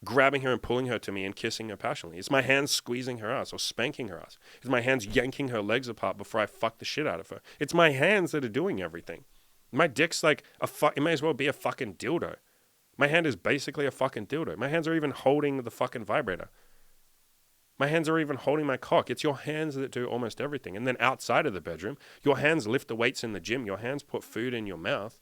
grabbing her and pulling her to me and kissing her passionately. It's my hands squeezing her ass or spanking her ass. It's my hands yanking her legs apart before I fuck the shit out of her. It's my hands that are doing everything. My dick's like it may as well be a fucking dildo. My hand is basically a fucking dildo. My hands are even holding the fucking vibrator. My hands are even holding my cock. It's your hands that do almost everything. And then outside of the bedroom, your hands lift the weights in the gym. Your hands put food in your mouth.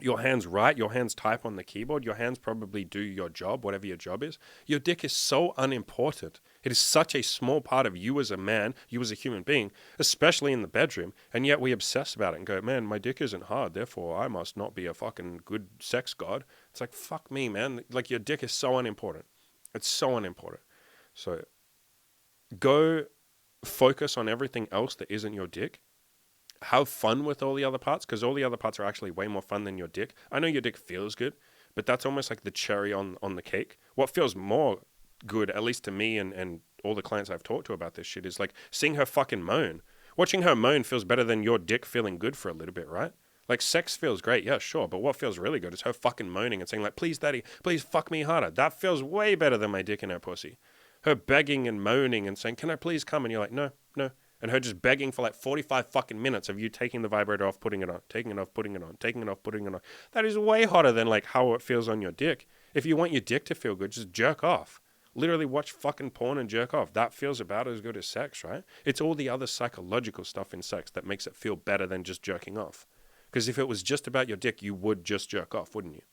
Your hands write. Your hands type on the keyboard. Your hands probably do your job, whatever your job is. Your dick is so unimportant. It is such a small part of you as a man, you as a human being, especially in the bedroom. And yet we obsess about it and go, man, my dick isn't hard, therefore I must not be a fucking good sex god. It's like, fuck me, man. Like your dick is so unimportant. It's so unimportant. So go focus on everything else that isn't your dick. Have fun with all the other parts, because all the other parts are actually way more fun than your dick. I know your dick feels good, but that's almost like the cherry on the cake. What feels more good, at least to me and all the clients I've talked to about this shit, is like seeing her fucking moan. Watching her moan feels better than your dick feeling good for a little bit, right? Like sex feels great, yeah, sure, but what feels really good is her fucking moaning and saying like, please daddy, please fuck me harder. That feels way better than my dick in her pussy. Her begging and moaning and saying, can I please come? And you're like, no. And her just begging for like 45 fucking minutes of you taking the vibrator off, putting it on, taking it off, putting it on, taking it off, putting it on. That is way hotter than like how it feels on your dick. If you want your dick to feel good, just jerk off. Literally watch fucking porn and jerk off. That feels about as good as sex, right? It's all the other psychological stuff in sex that makes it feel better than just jerking off. Because if it was just about your dick, you would just jerk off, wouldn't you?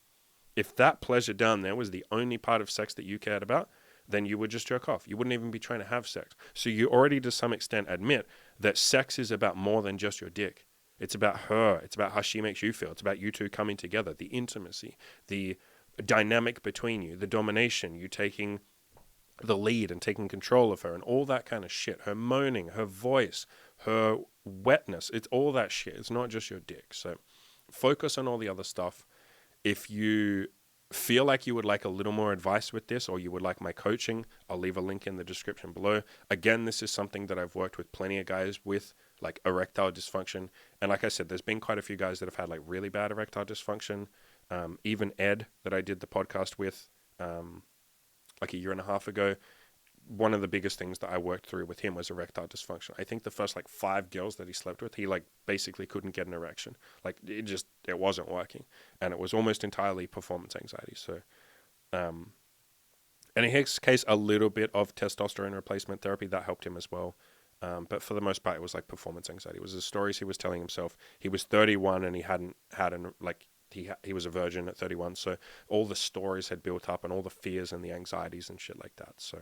If that pleasure down there was the only part of sex that you cared about, then you would just jerk off. You wouldn't even be trying to have sex. So you already, to some extent, admit that sex is about more than just your dick. It's about her. It's about how she makes you feel. It's about you two coming together, the intimacy, the dynamic between you, the domination, you taking the lead and taking control of her and all that kind of shit. Her moaning, her voice, her wetness. It's all that shit. It's not just your dick. So focus on all the other stuff. If you feel like you would like a little more advice with this, or you would like my coaching, I'll leave a link in the description below. Again, this is something that I've worked with plenty of guys with, like erectile dysfunction. And like I said, there's been quite a few guys that have had like really bad erectile dysfunction. Even Ed, that I did the podcast with like a year and a half ago, one of the biggest things that I worked through with him was erectile dysfunction. I think the first like 5 girls that he slept with, he like basically couldn't get an erection. Like it wasn't working. And it was almost entirely performance anxiety. So And in his case, a little bit of testosterone replacement therapy that helped him as well. But for the most part, it was like performance anxiety. It was the stories he was telling himself. He was 31 and he hadn't had he was a virgin at 31. So all the stories had built up and all the fears and the anxieties and shit like that. So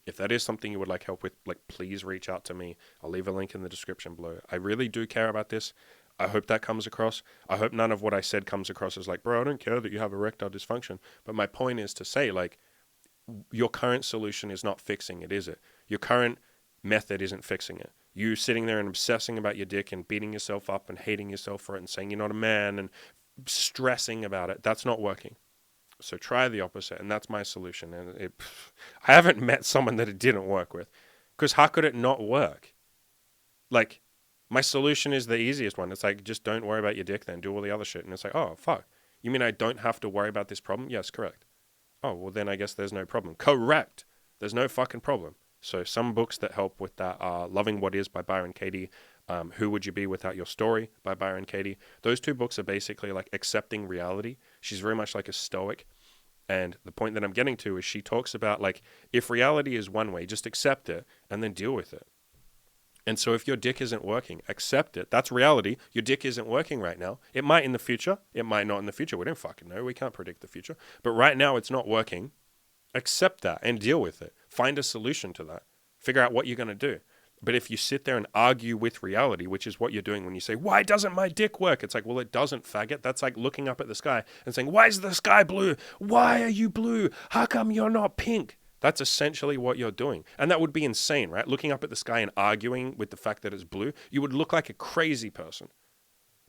if that is something you would like help with, like, please reach out to me. I'll leave a link in the description below. I really do care about this. I hope that comes across. I hope none of what I said comes across as like, bro, I don't care that you have erectile dysfunction. But my point is to say, like, your current solution is not fixing it, is it? Your current method isn't fixing it. You sitting there and obsessing about your dick and beating yourself up and hating yourself for it and saying you're not a man and stressing about it, that's not working. So try the opposite, and that's my solution. And I haven't met someone that it didn't work with, because how could it not work? Like, my solution is the easiest one. It's like, just don't worry about your dick then, do all the other shit. And it's like, oh, fuck. You mean I don't have to worry about this problem? Yes, correct. Oh, well, then I guess there's no problem. Correct. There's no fucking problem. So some books that help with that are Loving What Is by Byron Katie, Who Would You Be Without Your Story by Byron Katie. Those two books are basically like accepting reality. She's very much like a stoic. And the point that I'm getting to is she talks about, like, if reality is one way, just accept it and then deal with it. And so if your dick isn't working, accept it. That's reality. Your dick isn't working right now. It might in the future. It might not in the future. We don't fucking know. We can't predict the future. But right now it's not working. Accept that and deal with it. Find a solution to that. Figure out what you're going to do. But if you sit there and argue with reality, which is what you're doing when you say, why doesn't my dick work? It's like, well, it doesn't, faggot. That's like looking up at the sky and saying, why is the sky blue? Why are you blue? How come you're not pink? That's essentially what you're doing. And that would be insane, right? Looking up at the sky and arguing with the fact that it's blue, you would look like a crazy person.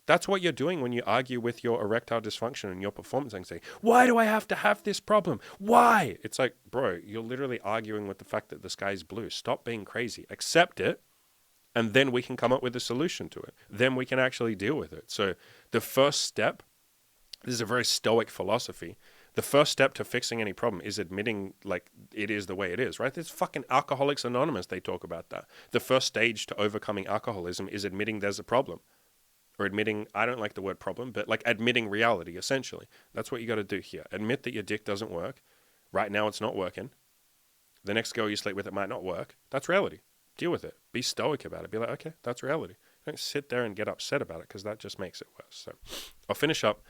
That's what you're doing when you argue with your erectile dysfunction and your performance anxiety. Why do I have to have this problem? Why? It's like, bro, you're literally arguing with the fact that the sky is blue. Stop being crazy. Accept it, and then we can come up with a solution to it. Then we can actually deal with it. So the first step, this is a very stoic philosophy. The first step to fixing any problem is admitting, like, it is the way it is, right? There's fucking Alcoholics Anonymous. They talk about that. The first stage to overcoming alcoholism is admitting there's a problem. Or admitting, I don't like the word problem, but like admitting reality, essentially. That's what you got to do here. Admit that your dick doesn't work. Right now it's not working. The next girl you sleep with, it might not work. That's reality. Deal with it. Be stoic about it. Be like, okay, that's reality. Don't sit there and get upset about it, because that just makes it worse. So I'll finish up.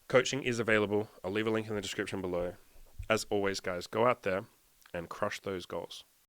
Coaching is available. I'll leave a link in the description below. As always, guys, go out there and crush those goals.